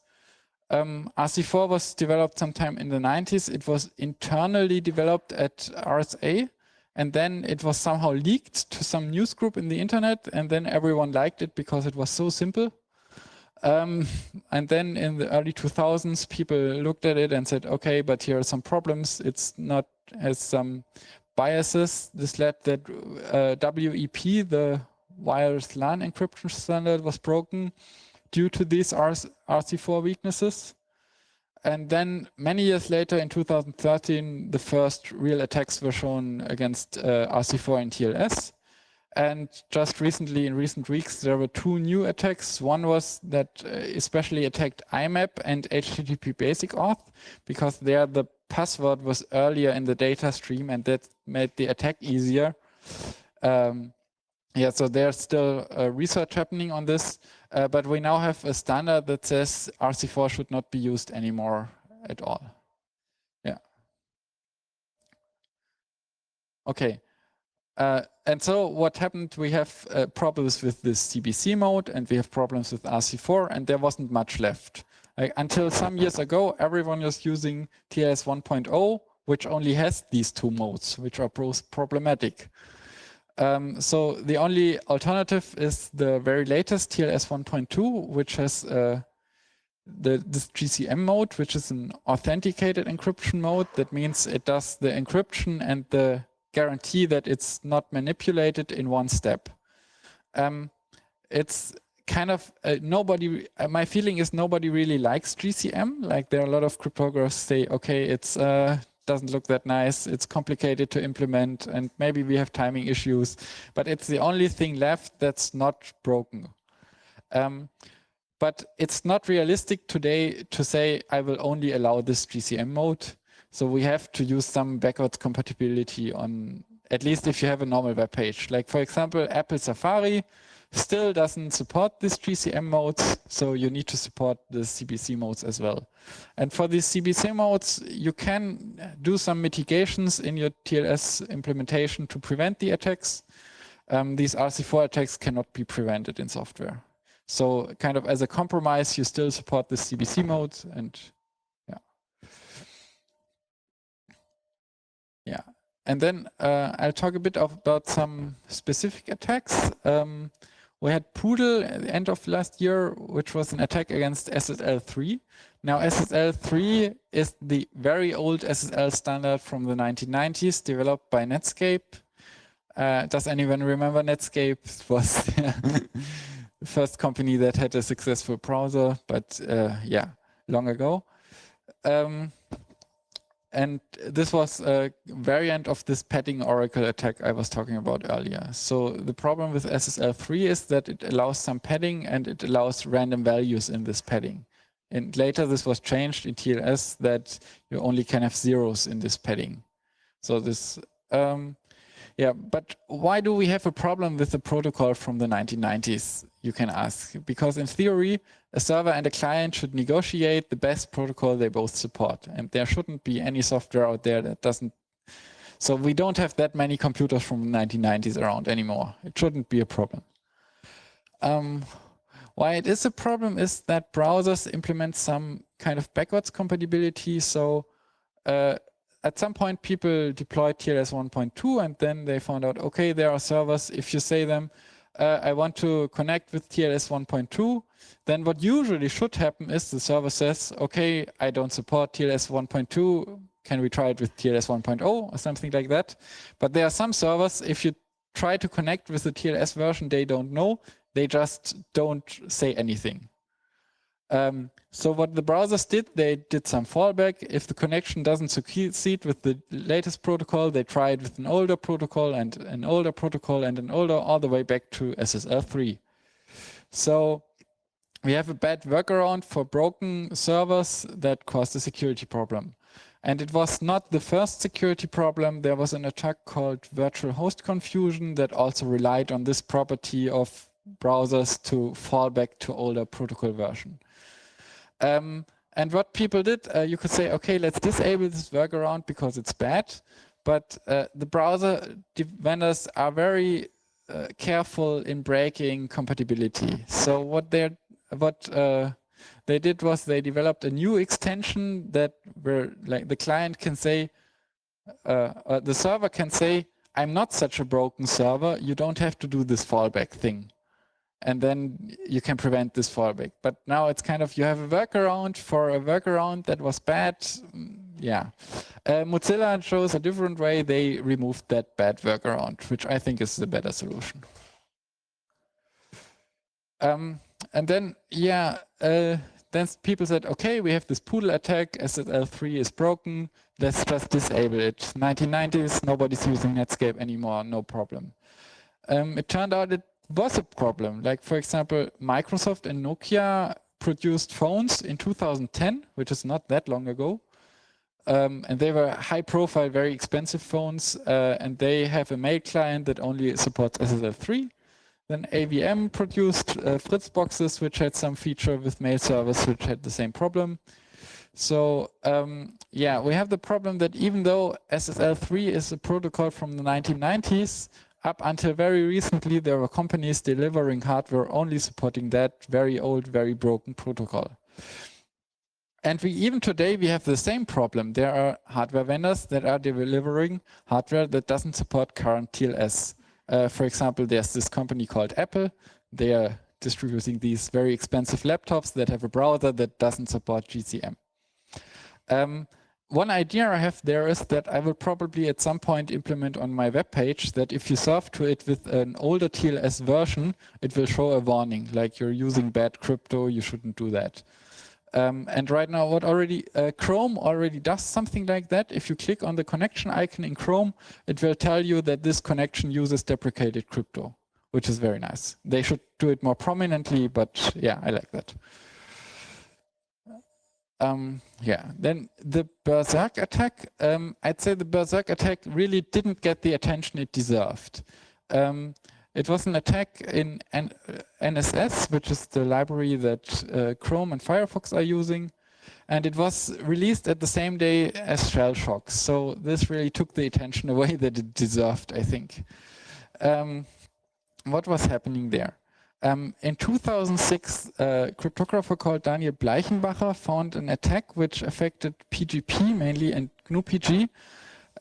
RC4 was developed sometime in the 90s. It was internally developed at RSA, and then it was somehow leaked to some news group in the internet, and then everyone liked it because it was so simple. And then in the early 2000s, people looked at it and said, okay, but here are some problems. It's not, has some biases. This led that WEP, the wireless LAN encryption standard, was broken due to these RC4 weaknesses. And then many years later, in 2013, the first real attacks were shown against RC4 and TLS. And just recently, in recent weeks, there were two new attacks. One was that especially attacked IMAP and HTTP basic auth, because there the password was earlier in the data stream, and that made the attack easier. Yeah, so there's still research happening on this, but we now have a standard that says RC4 should not be used anymore at all. Yeah. Okay. And so what happened, we have problems with this CBC mode and we have problems with RC4 and there wasn't much left. Like, until some years ago, everyone was using TLS 1.0, which only has these two modes, which are both problematic. So the only alternative is the very latest TLS 1.2, which has this GCM mode, which is an authenticated encryption mode. That means it does the encryption and the guarantee that it's not manipulated in one step. It's kind of nobody, my feeling is nobody really likes GCM. Like there are a lot of cryptographers say, okay, it's doesn't look that nice, it's complicated to implement, and maybe we have timing issues, but it's the only thing left that's not broken. But it's not realistic today to say, I will only allow this GCM mode. So we have to use some backwards compatibility on, at least if you have a normal web page. Like for example, Apple Safari still doesn't support this GCM modes, so you need to support the CBC modes as well. And for these CBC modes, you can do some mitigations in your TLS implementation to prevent the attacks. These RC4 attacks cannot be prevented in software. So kind of as a compromise, you still support the CBC mode, and yeah. And then I'll talk a bit about some specific attacks. We had Poodle at the end of last year, which was an attack against SSL3. Now SSL3 is the very old SSL standard from the 1990s, developed by Netscape. Does anyone remember Netscape? It was the first company that had a successful browser, but yeah, long ago. And this was a variant of this padding oracle attack I was talking about earlier. So the problem with SSL3 is that it allows some padding and it allows random values in this padding. And later this was changed in TLS that you only can have zeros in this padding. So this, yeah, but why do we have a problem with the protocol from the 1990s, you can ask? Because in theory, a server and a client should negotiate the best protocol they both support. And there shouldn't be any software out there that doesn't. So we don't have that many computers from the 1990s around anymore. It shouldn't be a problem. Why it is a problem is that browsers implement some kind of backwards compatibility. So at some point, people deployed TLS 1.2 and then they found out, okay, there are servers, if you say them, I want to connect with TLS 1.2, then what usually should happen is the server says, okay, I don't support TLS 1.2, can we try it with TLS 1.0 or something like that? But there are some servers, if you try to connect with the TLS version they don't know, they just don't say anything. So what the browsers did, they did some fallback. If the connection doesn't succeed with the latest protocol, they try it with an older protocol and an older protocol and an older, all the way back to SSL3. So we have a bad workaround for broken servers that caused a security problem. And it was not the first security problem. There was an attack called virtual host confusion that also relied on this property of browsers to fall back to older protocol version. And what people did, you could say, okay, let's disable this workaround because it's bad. But the browser vendors are very careful in breaking compatibility. So what they did was they developed a new extension that where like the client can say, the server can say, I'm not such a broken server. You don't have to do this fallback thing. And then you can prevent this fallback. But now it's kind of, you have a workaround for a workaround that was bad. Yeah. Mozilla chose a different way. They removed that bad workaround, which I think is the better solution. And then, yeah, then people said, okay, we have this Poodle attack, SSL3 is broken, let's just disable it. 1990s, nobody's using Netscape anymore, no problem. It turned out it was a problem. Like, for example, Microsoft and Nokia produced phones in 2010, which is not that long ago. And they were high profile, very expensive phones. And they have a mail client that only supports SSL3. Then AVM produced Fritz boxes, which had some feature with mail servers, which had the same problem. So yeah, we have the problem that even though SSL3 is a protocol from the 1990s, up until very recently, there were companies delivering hardware only supporting that very old, very broken protocol. And even today, we have the same problem. There are hardware vendors that are delivering hardware that doesn't support current TLS. For example, there's this company called Apple. They are distributing these very expensive laptops that have a browser that doesn't support GCM. One idea I have there is that I will probably at some point implement on my web page that if you surf to it with an older TLS version, it will show a warning, like you're using bad crypto, you shouldn't do that. And right now, Chrome already does something like that. If you click on the connection icon in Chrome, it will tell you that this connection uses deprecated crypto, which is very nice. They should do it more prominently, but yeah, I like that. Yeah, then the Berserk attack. I'd say the Berserk attack really didn't get the attention it deserved. It was an attack in NSS, which is the library that Chrome and Firefox are using. And it was released at the same day as Shell Shock. So this really took the attention away that it deserved, I think. What was happening there? In 2006, a cryptographer called Daniel Bleichenbacher found an attack which affected PGP mainly and GNU-PG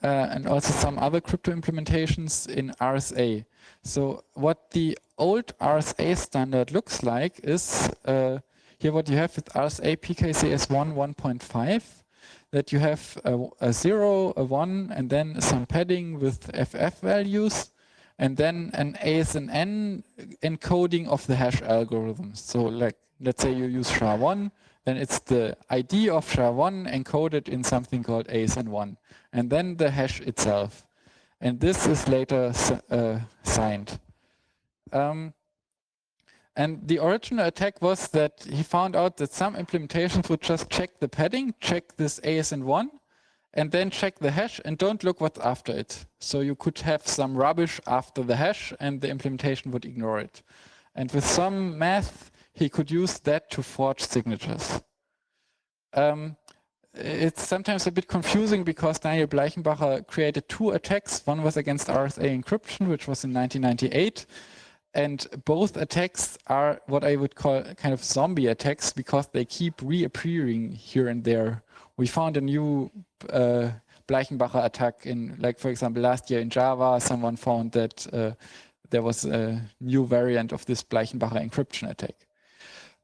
and also some other crypto implementations in RSA. So what the old RSA standard looks like is here what you have with RSA PKCS1 1.5, that you have a 0, a 1, and then some padding with FF values, and then an ASNN encoding of the hash algorithm. So like, let's say you use SHA-1, then it's the ID of SHA-1 encoded in something called ASN1, and then the hash itself. And this is later signed. And the original attack was that he found out that some implementations would just check the padding, check this ASN1, and then check the hash and don't look what's after it. So you could have some rubbish after the hash and the implementation would ignore it. And with some math, he could use that to forge signatures. It's sometimes a bit confusing because Daniel Bleichenbacher created 2 attacks. One was against RSA encryption, which was in 1998. And both attacks are what I would call kind of zombie attacks because they keep reappearing here and there. We found a new Bleichenbacher attack in, like, for example, last year in Java, someone found that there was a new variant of this Bleichenbacher encryption attack.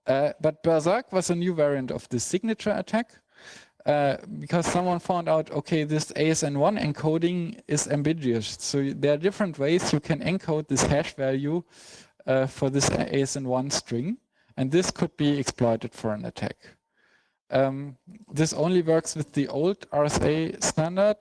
But Berserk was a new variant of the signature attack because someone found out, okay, this ASN1 encoding is ambiguous. So there are different ways you can encode this hash value for this ASN1 string, and this could be exploited for an attack. This only works with the old RSA standard,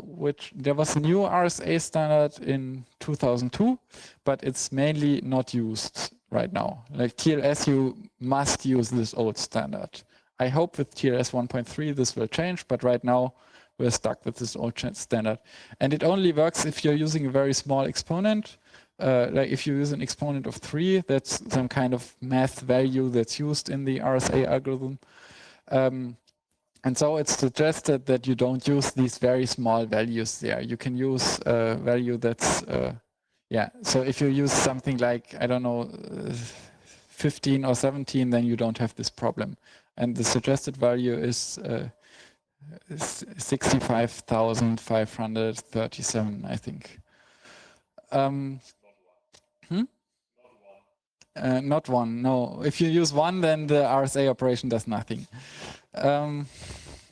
which there was a new RSA standard in 2002, but it's mainly not used right now. Like TLS, you must use this old standard. I hope with TLS 1.3 this will change, but right now we're stuck with this old standard. And it only works if you're using a very small exponent. Like if you use an exponent of 3, that's some kind of math value that's used in the RSA algorithm. And so it's suggested that you don't use these very small values there. You can use a value that's, yeah. So if you use something like, I don't know, 15 or 17, then you don't have this problem. And the suggested value is 65,537, I think. Not 1, no. If you use 1, then the RSA operation does nothing.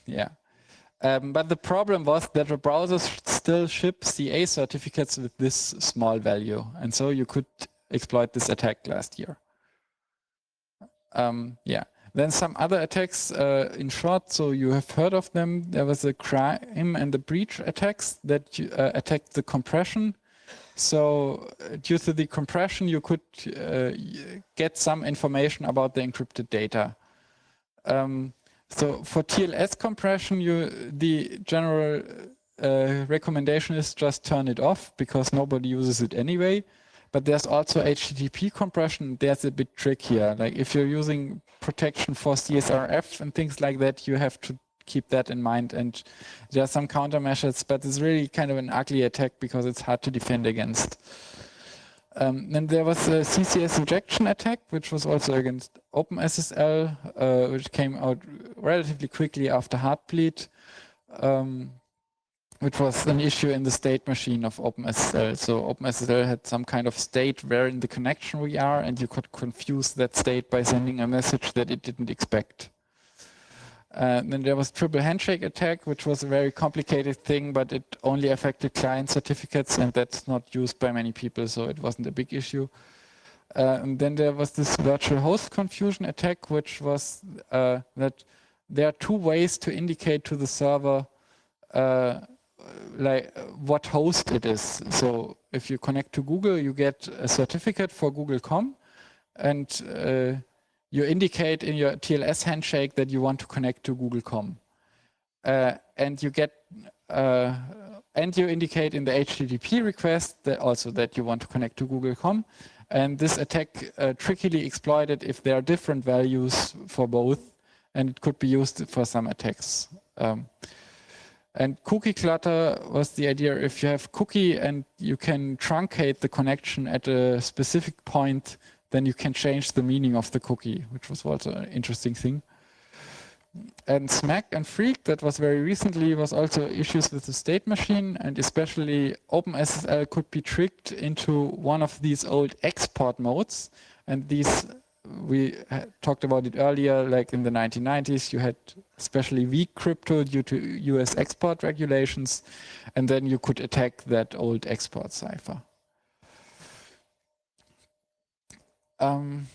Yeah. But the problem was that the browser still ship CA certificates with this small value. And so you could exploit this attack last year. Yeah. Then some other attacks in short, so you have heard of them. There was a crime and the breach attacks that attacked the compression. So due to the compression, you could get some information about the encrypted data. So for TLS compression, the general recommendation is just turn it off because nobody uses it anyway. But there's also HTTP compression. There's a bit trickier. Like if you're using protection for CSRF and things like that, you have to keep that in mind. And there are some countermeasures, but it's really kind of an ugly attack because it's hard to defend against. Then there was a CCS injection attack, which was also against OpenSSL, which came out relatively quickly after Heartbleed, which was an issue in the state machine of OpenSSL. So OpenSSL had some kind of state where in the connection we are, and you could confuse that state by sending a message that it didn't expect. Then there was triple handshake attack, which was a very complicated thing, but it only affected client certificates, and that's not used by many people, so it wasn't a big issue. And then there was this virtual host confusion attack, which was that there are two ways to indicate to the server like what host it is. So if you connect to Google, you get a certificate for Google.com, and you indicate in your TLS handshake that you want to connect to Google.com, and you get and you indicate in the HTTP request that also that you want to connect to Google.com. And this attack trickily exploited if there are different values for both, and it could be used for some attacks. And cookie clutter was the idea if you have cookie and you can truncate the connection at a specific point, then you can change the meaning of the cookie, which was also an interesting thing. And Smack and Freak, that was very recently, was also issues with the state machine, and especially OpenSSL could be tricked into one of these old export modes. And these, we talked about it earlier, like in the 1990s, you had especially weak crypto due to US export regulations, and then you could attack that old export cipher. And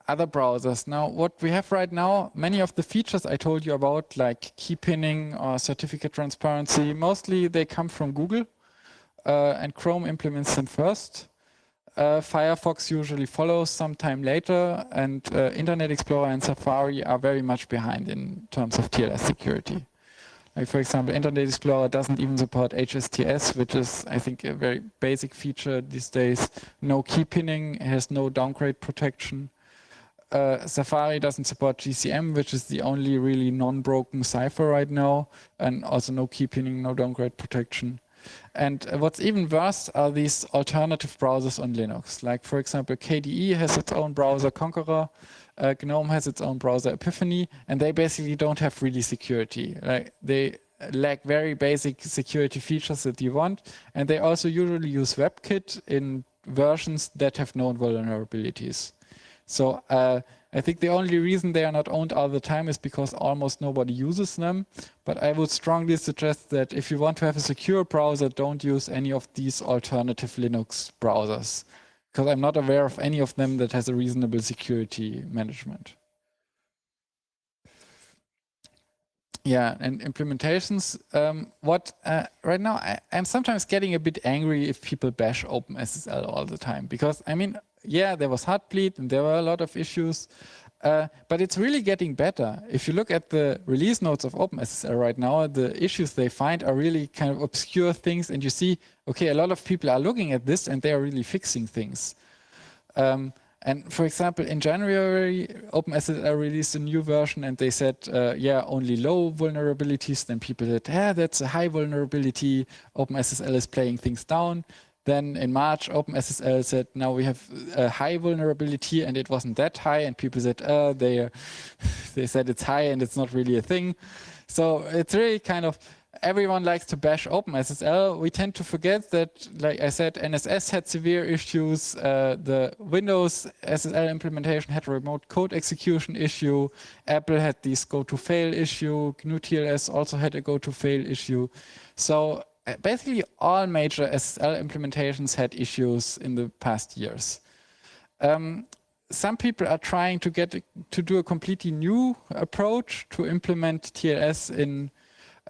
other browsers. Now, what we have right now, many of the features I told you about, like key pinning or certificate transparency, mostly they come from Google, and Chrome implements them first. Firefox usually follows sometime later, and Internet Explorer and Safari are very much behind in terms of TLS security. Like for example, Internet Explorer doesn't even support HSTS, which is, I think, a very basic feature these days. No key pinning, has no downgrade protection. Safari doesn't support GCM, which is the only really non-broken cipher right now, and also no key pinning, no downgrade protection. And what's even worse are these alternative browsers on Linux. Like for example, KDE has its own browser, Conqueror. GNOME has its own browser, Epiphany, and they basically don't have really security. Like they lack very basic security features that you want, and they also usually use WebKit in versions that have known vulnerabilities. So I think the only reason they are not owned all the time is because almost nobody uses them. But I would strongly suggest that if you want to have a secure browser, don't use any of these alternative Linux browsers, because I'm not aware of any of them that has a reasonable security management. Yeah, and implementations. Right now, I'm sometimes getting a bit angry if people bash OpenSSL all the time, because I mean, yeah, there was Heartbleed and there were a lot of issues, but it's really getting better. If you look at the release notes of OpenSSL right now, the issues they find are really kind of obscure things, and you see, okay, a lot of people are looking at this and they are really fixing things. And for example, in January, OpenSSL released a new version and they said, yeah, only low vulnerabilities. Then people said, yeah, that's a high vulnerability. OpenSSL is playing things down. Then in March, OpenSSL said, now we have a high vulnerability, and it wasn't that high. And people said, they said it's high and it's not really a thing. So it's really kind of, everyone likes to bash OpenSSL. We tend to forget that, like I said, NSS had severe issues. The Windows SSL implementation had a remote code execution issue. Apple had this go-to-fail issue. GNU TLS also had a go-to-fail issue. So basically all major SSL implementations had issues in the past years. Some people are trying to do a completely new approach to implement TLS in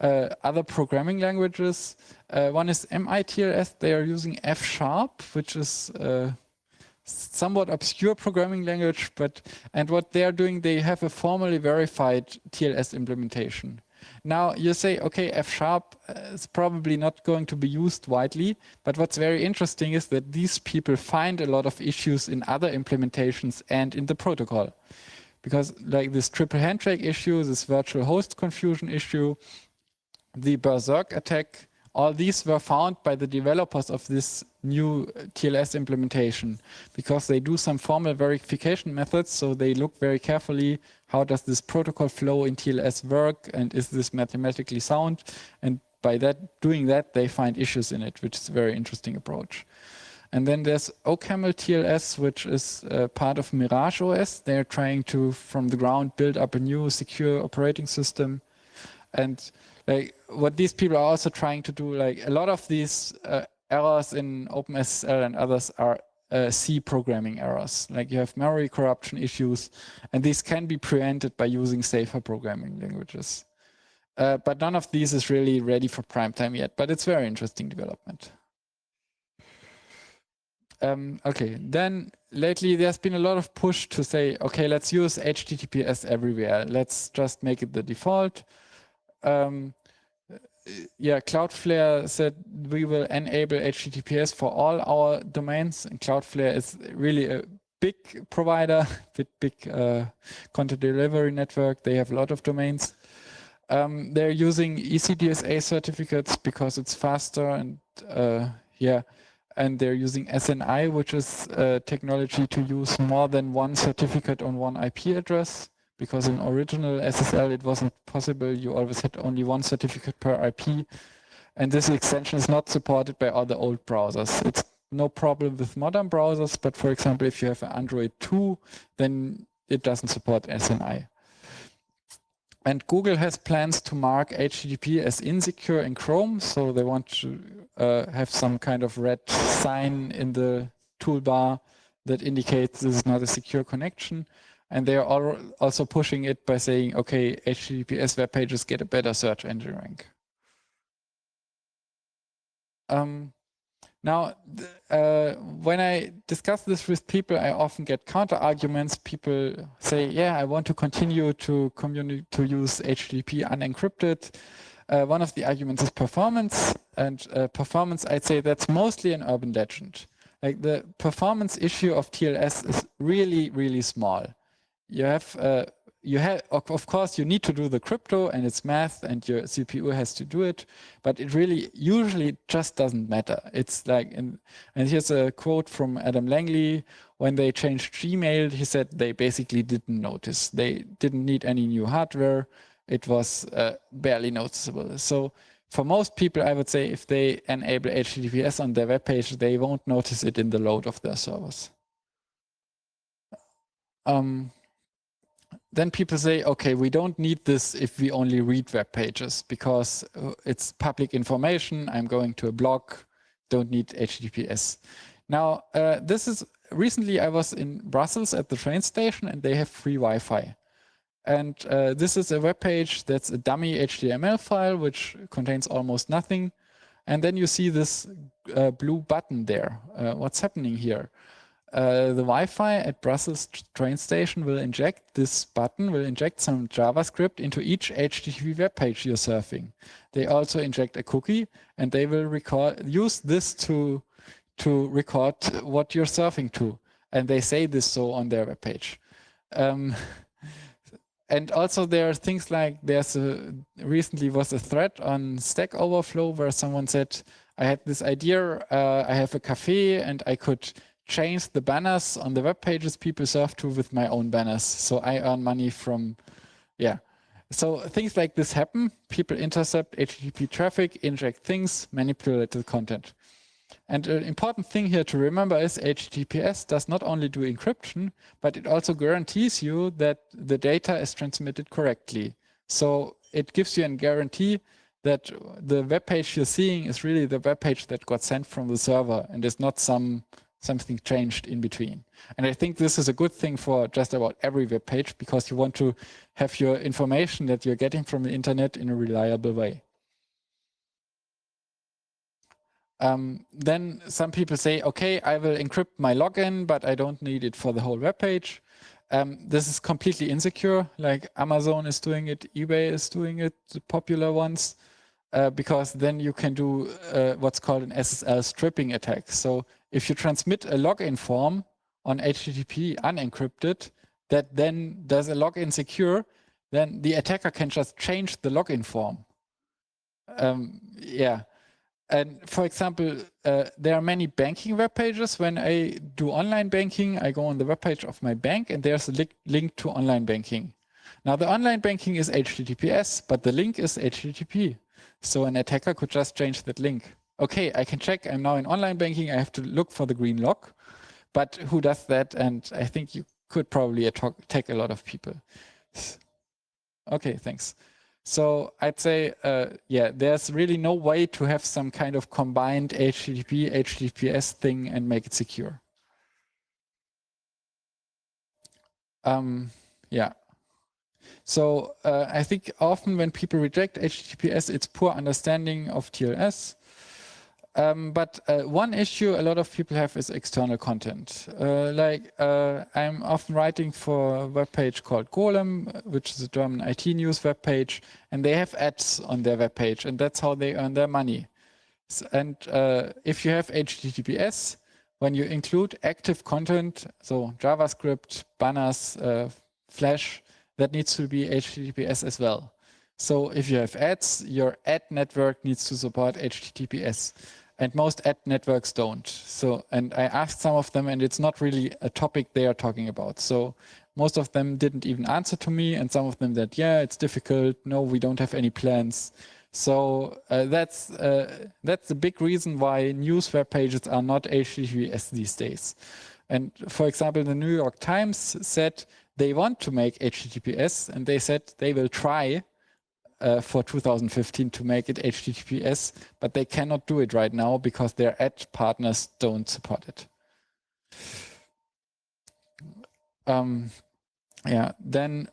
other programming languages. One is MITLS. They are using F#, which is a somewhat obscure programming language, and what they are doing, they have a formally verified TLS implementation. Now you say, okay, F# is probably not going to be used widely, but what's very interesting is that these people find a lot of issues in other implementations and in the protocol. because like this triple handshake issue, this virtual host confusion issue, the Berserk attack, all these were found by the developers of this new TLS implementation because they do some formal verification methods. So they look very carefully, how does this protocol flow in TLS work and is this mathematically sound? And by doing that, they find issues in it, which is a very interesting approach. And then there's OCaml TLS, which is part of Mirage OS. They're trying to, from the ground, build up a new secure operating system. And like what these people are also trying to do, like a lot of these errors in OpenSSL and others are C programming errors. Like you have memory corruption issues, and these can be prevented by using safer programming languages. But none of these is really ready for prime time yet, but it's very interesting development. Okay, then lately there's been a lot of push to say, okay, let's use HTTPS everywhere. Let's just make it the default. Yeah, Cloudflare said we will enable HTTPS for all our domains, and Cloudflare is really a big provider, big content delivery network. They have a lot of domains. They're using ECDSA certificates because it's faster, and yeah, and they're using SNI, which is technology to use more than one certificate on one IP address. Because in original SSL, it wasn't possible. You always had only one certificate per IP. And this extension is not supported by all the old browsers. It's no problem with modern browsers, but for example, if you have an Android 2, then it doesn't support SNI. And Google has plans to mark HTTP as insecure in Chrome. So they want to have some kind of red sign in the toolbar that indicates this is not a secure connection. And they are also pushing it by saying, okay, HTTPS web pages get a better search engine rank. Now, when I discuss this with people, I often get counter arguments. People say, yeah, I want to continue to use HTTP unencrypted. One of the arguments is performance. And performance, I'd say that's mostly an urban legend. Like the performance issue of TLS is really, really small. You have, of course, you need to do the crypto and it's math and your CPU has to do it, but it really usually just doesn't matter. It's like, and here's a quote from Adam Langley. When they changed Gmail, he said they basically didn't notice. They didn't need any new hardware. It was barely noticeable. So for most people, I would say if they enable HTTPS on their web page, they won't notice it in the load of their servers. Then people say, okay, we don't need this if we only read web pages because it's public information. I'm going to a blog, don't need HTTPS. Now, recently I was in Brussels at the train station and they have free Wi-Fi. And this is a web page that's a dummy HTML file which contains almost nothing. And then you see this blue button there. What's happening here? The Wi-Fi at Brussels train station will inject this button, will inject some JavaScript into each HTTP web page you're surfing. They also inject a cookie, and they will use this to record what you're surfing to. And they say this so on their web page. And also there are things like recently was a thread on Stack Overflow where someone said, I had this idea, I have a cafe and I could change the banners on the web pages people surf to with my own banners. So I earn money from, yeah. So things like this happen. People intercept HTTP traffic, inject things, manipulate the content. And an important thing here to remember is HTTPS does not only do encryption, but it also guarantees you that the data is transmitted correctly. So it gives you a guarantee that the web page you're seeing is really the web page that got sent from the server and is not something changed in between. And I think this is a good thing for just about every web page because you want to have your information that you're getting from the internet in a reliable way. Then some people say, okay, I will encrypt my login, but I don't need it for the whole web page. This is completely insecure. Like Amazon is doing it, eBay is doing it, the popular ones, because then you can do what's called an SSL stripping attack. So if you transmit a login form on HTTP unencrypted, that then does a login secure, then the attacker can just change the login form. Yeah. And for example, there are many banking web pages. When I do online banking, I go on the web page of my bank and there's a link to online banking. Now the online banking is HTTPS, but the link is HTTP. So an attacker could just change that link. Okay, I can check, I'm now in online banking, I have to look for the green lock, but who does that? And I think you could probably attack a lot of people. Okay, thanks. So I'd say, yeah, there's really no way to have some kind of combined HTTP, HTTPS thing and make it secure. Yeah. So I think often when people reject HTTPS, it's poor understanding of TLS. But one issue a lot of people have is external content. I'm often writing for a web page called Golem, which is a German IT news web page, and they have ads on their web page, and that's how they earn their money. And if you have HTTPS, when you include active content, so JavaScript, banners, Flash, that needs to be HTTPS as well. So if you have ads, your ad network needs to support HTTPS. And most ad networks don't. So, and I asked some of them, and it's not really a topic they are talking about. So most of them didn't even answer to me, and some of them said, yeah, it's difficult. No, we don't have any plans. So that's the big reason why news web pages are not HTTPS these days. And for example, the New York Times said they want to make HTTPS, and they said they will try for 2015 to make it HTTPS, but they cannot do it right now because their ad partners don't support it. Yeah, then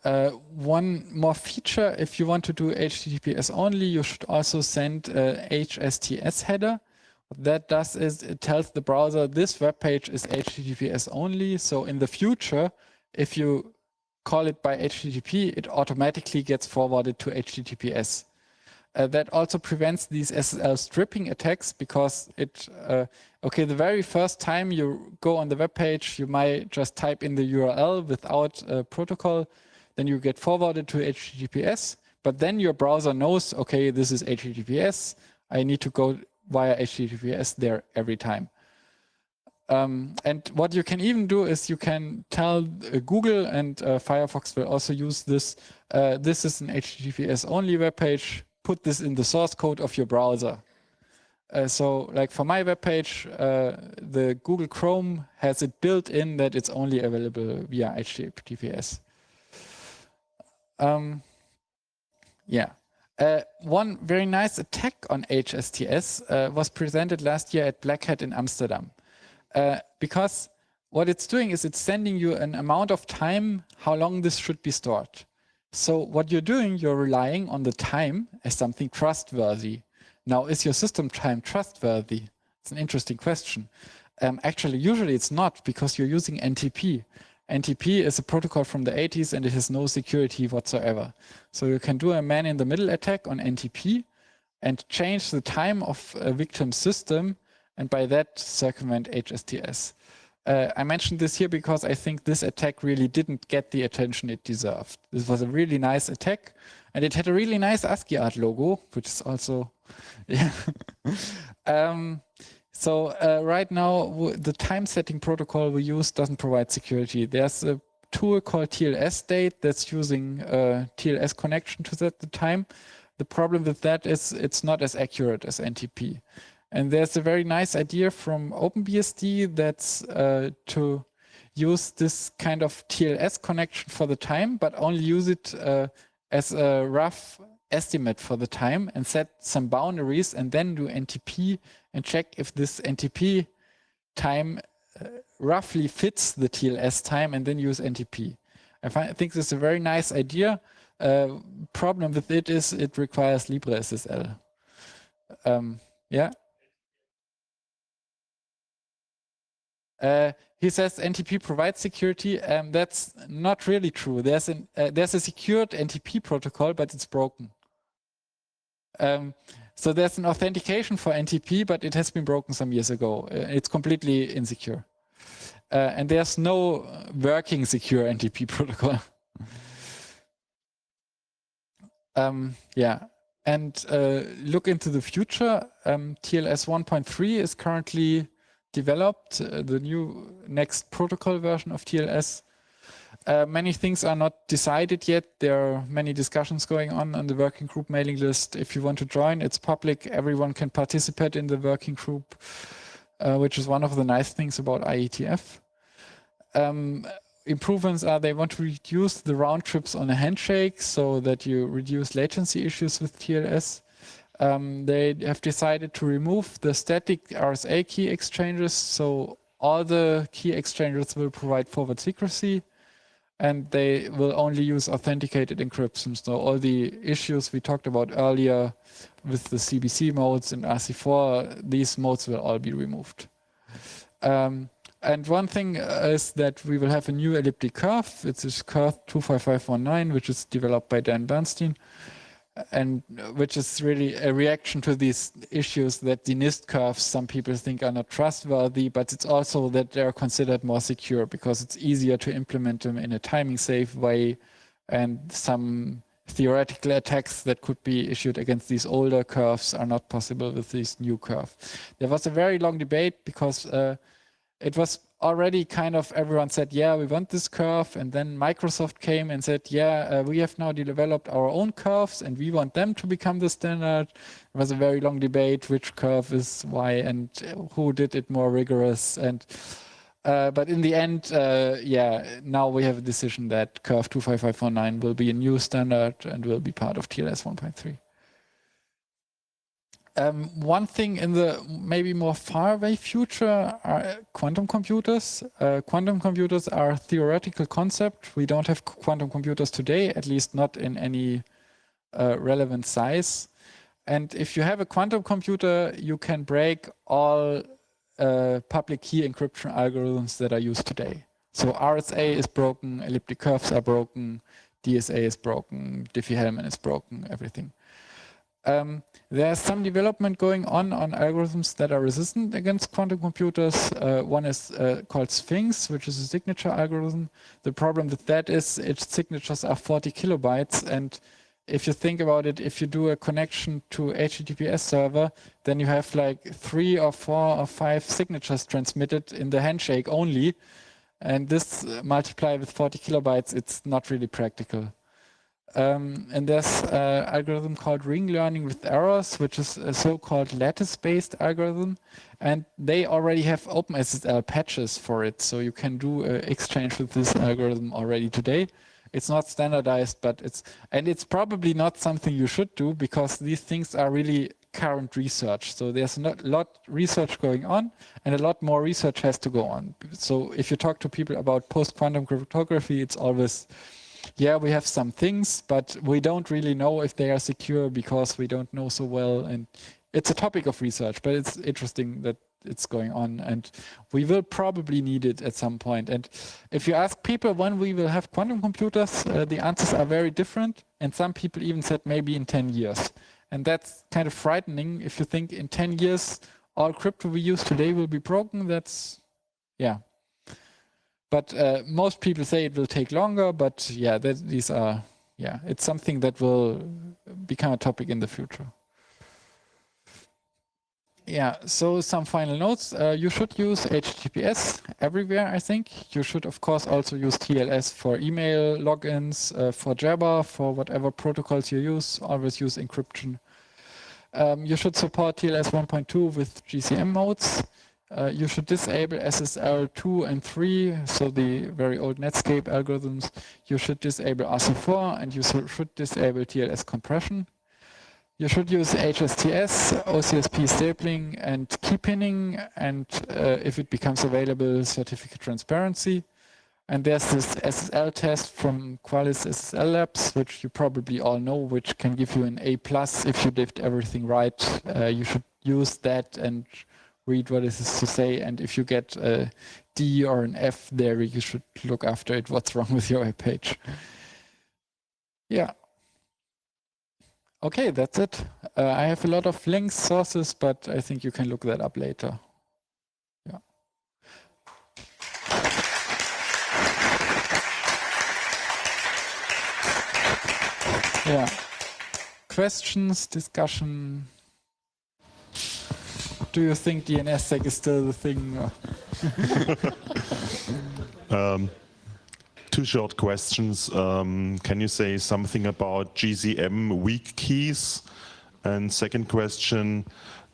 one more feature, if you want to do HTTPS only, you should also send HSTS header. What that does is it tells the browser this web page is HTTPS only. So in the future, if you call it by HTTP, it automatically gets forwarded to HTTPS. That also prevents these SSL stripping attacks because it, okay, the very first time you go on the web page, you might just type in the URL without a protocol, then you get forwarded to HTTPS, but then your browser knows, okay, this is HTTPS, I need to go via HTTPS there every time. And what you can even do is you can tell Google, and Firefox will also use this, this is an HTTPS only web page, put this in the source code of your browser. So like for my web page, the Google Chrome has it built in that it's only available via HTTPS. Yeah. One very nice attack on HSTS was presented last year at Black Hat in Amsterdam. Because what it's doing is it's sending you an amount of time how long this should be stored. So what you're doing, you're relying on the time as something trustworthy. Now, is your system time trustworthy? It's an interesting question. Actually, usually it's not, because you're using NTP. NTP is a protocol from the 80s and it has no security whatsoever. So you can do a man-in-the-middle attack on NTP and change the time of a victim system, and by that circumvent HSTS. I mentioned this here because I think this attack really didn't get the attention it deserved. This was a really nice attack, and it had a really nice ASCII art logo, which is also, yeah. So right now, the time setting protocol we use doesn't provide security. There's a tool called TLS date that's using TLS connection to set the time. The problem with that is it's not as accurate as NTP. And there's a very nice idea from OpenBSD that's to use this kind of TLS connection for the time, but only use it as a rough estimate for the time and set some boundaries and then do NTP and check if this NTP time roughly fits the TLS time and then use NTP. I think this is a very nice idea. Problem with it is it requires LibreSSL. Yeah. He says NTP provides security. That's not really true. There's a secured NTP protocol, but it's broken. So there's an authentication for NTP, but it has been broken some years ago. It's completely insecure. And there's no working secure NTP protocol. Yeah, and look into the future. TLS 1.3 is currently developed, the new next protocol version of TLS. Many things are not decided yet. There are many discussions going on the working group mailing list. If you want to join, it's public. Everyone can participate in the working group, which is one of the nice things about IETF. Improvements are they want to reduce the round trips on a handshake so that you reduce latency issues with TLS. They have decided to remove the static RSA key exchanges, so all the key exchanges will provide forward secrecy, and they will only use authenticated encryption. So all the issues we talked about earlier with the CBC modes and RC4, these modes will all be removed. And one thing is that we will have a new elliptic curve. It's this curve 25519, which is developed by Dan Bernstein, and which is really a reaction to these issues that the NIST curves some people think are not trustworthy, but it's also that they're considered more secure because it's easier to implement them in a timing safe way, and some theoretical attacks that could be issued against these older curves are not possible with this new curve. There was a very long debate because it was already kind of everyone said, yeah, we want this curve. And then Microsoft came and said, yeah, we have now developed our own curves and we want them to become the standard. It was a very long debate, which curve is why and who did it more rigorous. And but in the end, yeah, now we have a decision that curve 25519 will be a new standard and will be part of TLS 1.3. One thing in the maybe more faraway future are quantum computers. Quantum computers are a theoretical concept. We don't have quantum computers today, at least not in any relevant size. And if you have a quantum computer, you can break all public key encryption algorithms that are used today. So RSA is broken, elliptic curves are broken, DSA is broken, Diffie-Hellman is broken, everything. There's some development going on algorithms that are resistant against quantum computers. One is called Sphinx, which is a signature algorithm. The problem with that is its signatures are 40 kilobytes. And if you think about it, if you do a connection to HTTPS server, then you have like 3 or 4 or 5 signatures transmitted in the handshake only. And this multiplied with 40 kilobytes, it's not really practical. And there's an algorithm called ring learning with errors, which is a so-called lattice-based algorithm. And they already have OpenSSL patches for it. So you can do an exchange with this algorithm already today. It's not standardized, but it's probably not something you should do because these things are really current research. So there's not a lot research going on and a lot more research has to go on. So if you talk to people about post-quantum cryptography, it's always, yeah, we have some things, but we don't really know if they are secure because we don't know so well. And it's a topic of research, but it's interesting that it's going on and we will probably need it at some point. And if you ask people when we will have quantum computers, the answers are very different. And some people even said maybe in 10 years. And that's kind of frightening. If you think in 10 years, all crypto we use today will be broken, that's, yeah. But most people say it will take longer, but yeah, these are, yeah, it's something that will become a topic in the future. Yeah, so some final notes. You should use HTTPS everywhere, I think. You should, of course, also use TLS for email logins, for Jabber, for whatever protocols you use. Always use encryption. You should support TLS 1.2 with GCM modes. You should disable SSL 2 and 3, so the very old Netscape algorithms. You should disable RC4, and you should disable TLS compression. You should use HSTS, OCSP stapling, and key pinning, and if it becomes available, certificate transparency. And there's this SSL test from Qualys SSL Labs, which you probably all know, which can give you an A+ if you did everything right. You should use that and read what it is to say. And if you get a D or an F there, you should look after it, what's wrong with your web page. Yeah. Okay, that's it. I have a lot of links, sources, but I think you can look that up later. Yeah. Yeah. Questions, discussion. Do you think DNSSEC is still the thing? Two short questions. Can you say something about GCM weak keys? And second question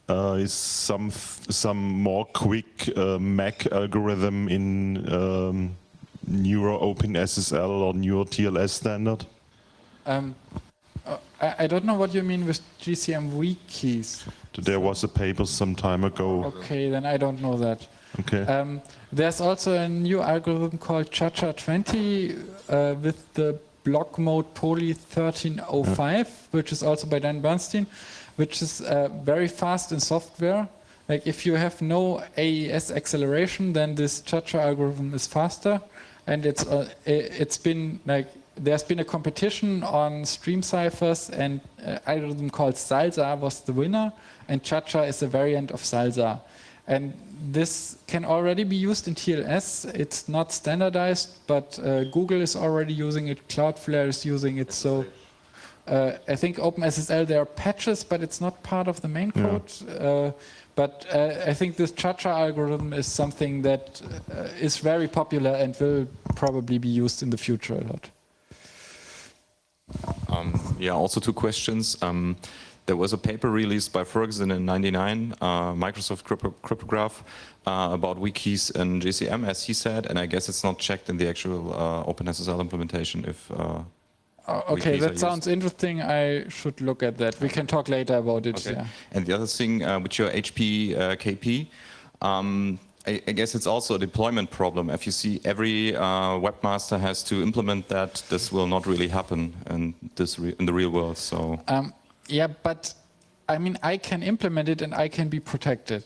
is some more quick MAC algorithm in newer OpenSSL or newer TLS standard? I don't know what you mean with GCM weak keys. There was a paper some time ago. Okay, then I don't know that. Okay. There's also a new algorithm called Cha-Cha-20 with the block mode poly 1305, which is also by Dan Bernstein, which is very fast in software. Like if you have no AES acceleration, then this Cha-Cha algorithm is faster. And it's been like there's been a competition on stream ciphers, and algorithm called Salsa was the winner, and Cha-Cha is a variant of Salsa. And this can already be used in TLS. It's not standardized, but Google is already using it. Cloudflare is using it. So I think OpenSSL, there are patches, but it's not part of the main code. But I think this Cha-Cha algorithm is something that is very popular and will probably be used in the future a lot. Yeah, also two questions. There was a paper released by Ferguson in '99, Microsoft cryptograph, about weak keys in GCM, as he said, and I guess it's not checked in the actual OpenSSL implementation if okay, that sounds interesting. I should look at that. We can talk later about it. Okay. Yeah. And the other thing, with your HP KP, I guess it's also a deployment problem. If you see every webmaster has to implement that, this will not really happen in the real world. So. Yeah, but I mean, I can implement it and I can be protected.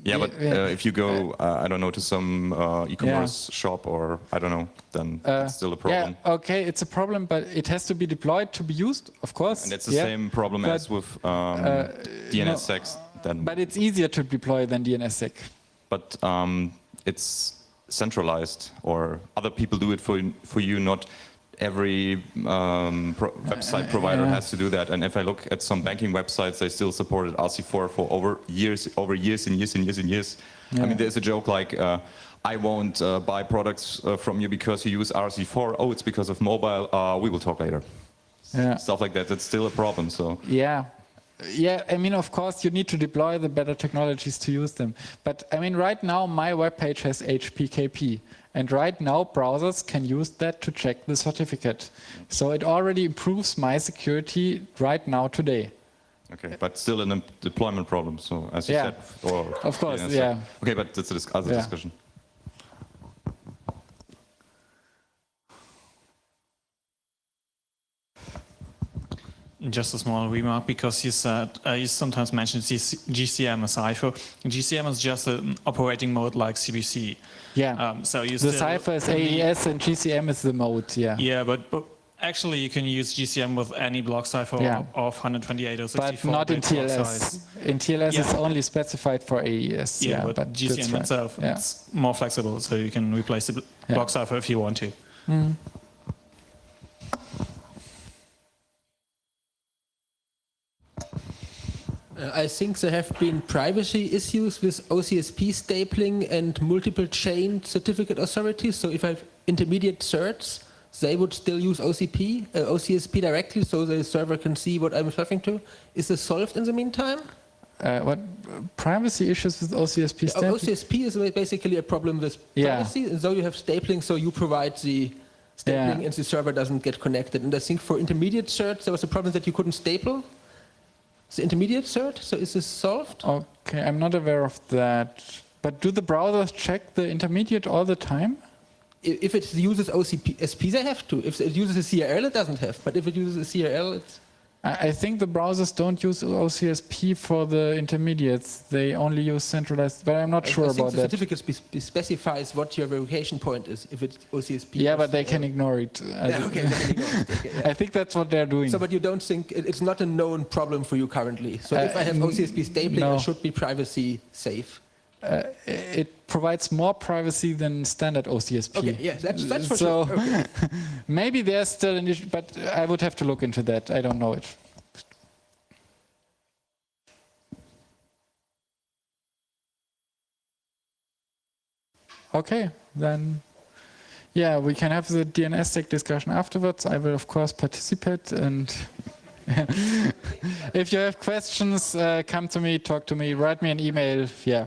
Yeah, but if you go, I don't know, to some e-commerce shop or I don't know, then it's still a problem. Yeah, okay, it's a problem, but it has to be deployed to be used, of course. And it's the same problem as with DNSSEC. Then. But it's easier to deploy than DNSSEC. But it's centralized, or other people do it for you, not every website provider has to do that. And if I look at some banking websites, they still supported RC4 for over years and years. Yeah. I mean, there's a joke like, I won't buy products from you because you use RC4. Oh, it's because of mobile. We will talk later. Yeah. Stuff like that. That's still a problem. So. Yeah. Yeah, I mean, of course, you need to deploy the better technologies to use them. But I mean, right now, my web page has HPKP. And right now, browsers can use that to check the certificate. So it already improves my security right now, today. Okay, but still a deployment problem. So as you said, or of course, yeah. Okay, but that's other discussion. Just a small remark, because you said you sometimes mention GCM as cipher. GCM is just an operating mode like CBC. Yeah. So you the cipher is AES and GCM is the mode. Yeah. Yeah, but actually you can use GCM with any block cipher of 128 or 64. But not in TLS. In TLS, it's only specified for AES. Yeah, but GCM itself, it's more flexible, so you can replace the block cipher if you want to. Mm. I think there have been privacy issues with OCSP stapling and multiple chain certificate authorities. So if I have intermediate certs, they would still use OCSP directly, so the server can see what I'm referring to. Is this solved in the meantime? What privacy issues with OCSP stapling? OCSP is basically a problem with privacy, and so you have stapling, so you provide the stapling and the server doesn't get connected. And I think for intermediate certs, there was a problem that you couldn't staple the intermediate cert. So is this solved? Okay, I'm not aware of that. But do the browsers check the intermediate all the time? If it uses OCSP, they have to. If it uses a CRL, it doesn't have. But if it uses a CRL, it's... I think the browsers don't use OCSP for the intermediates. They only use centralized, but I'm not sure about that. The certificate specifies what your verification point is, if it's OCSP. Yeah, but they can ignore it. Okay, they can ignore it. Okay, I think that's what they're doing. So, but you don't think, it's not a known problem for you currently. So if I have OCSP stapling, it should be privacy safe. it provides more privacy than standard OCSP. Okay, yeah, that's for so sure. Okay. maybe there's still an issue, but I would have to look into that. I don't know it. Okay, then, yeah, we can have the DNSSEC discussion afterwards. I will, of course, participate. And if you have questions, come to me, talk to me, write me an email. Yeah.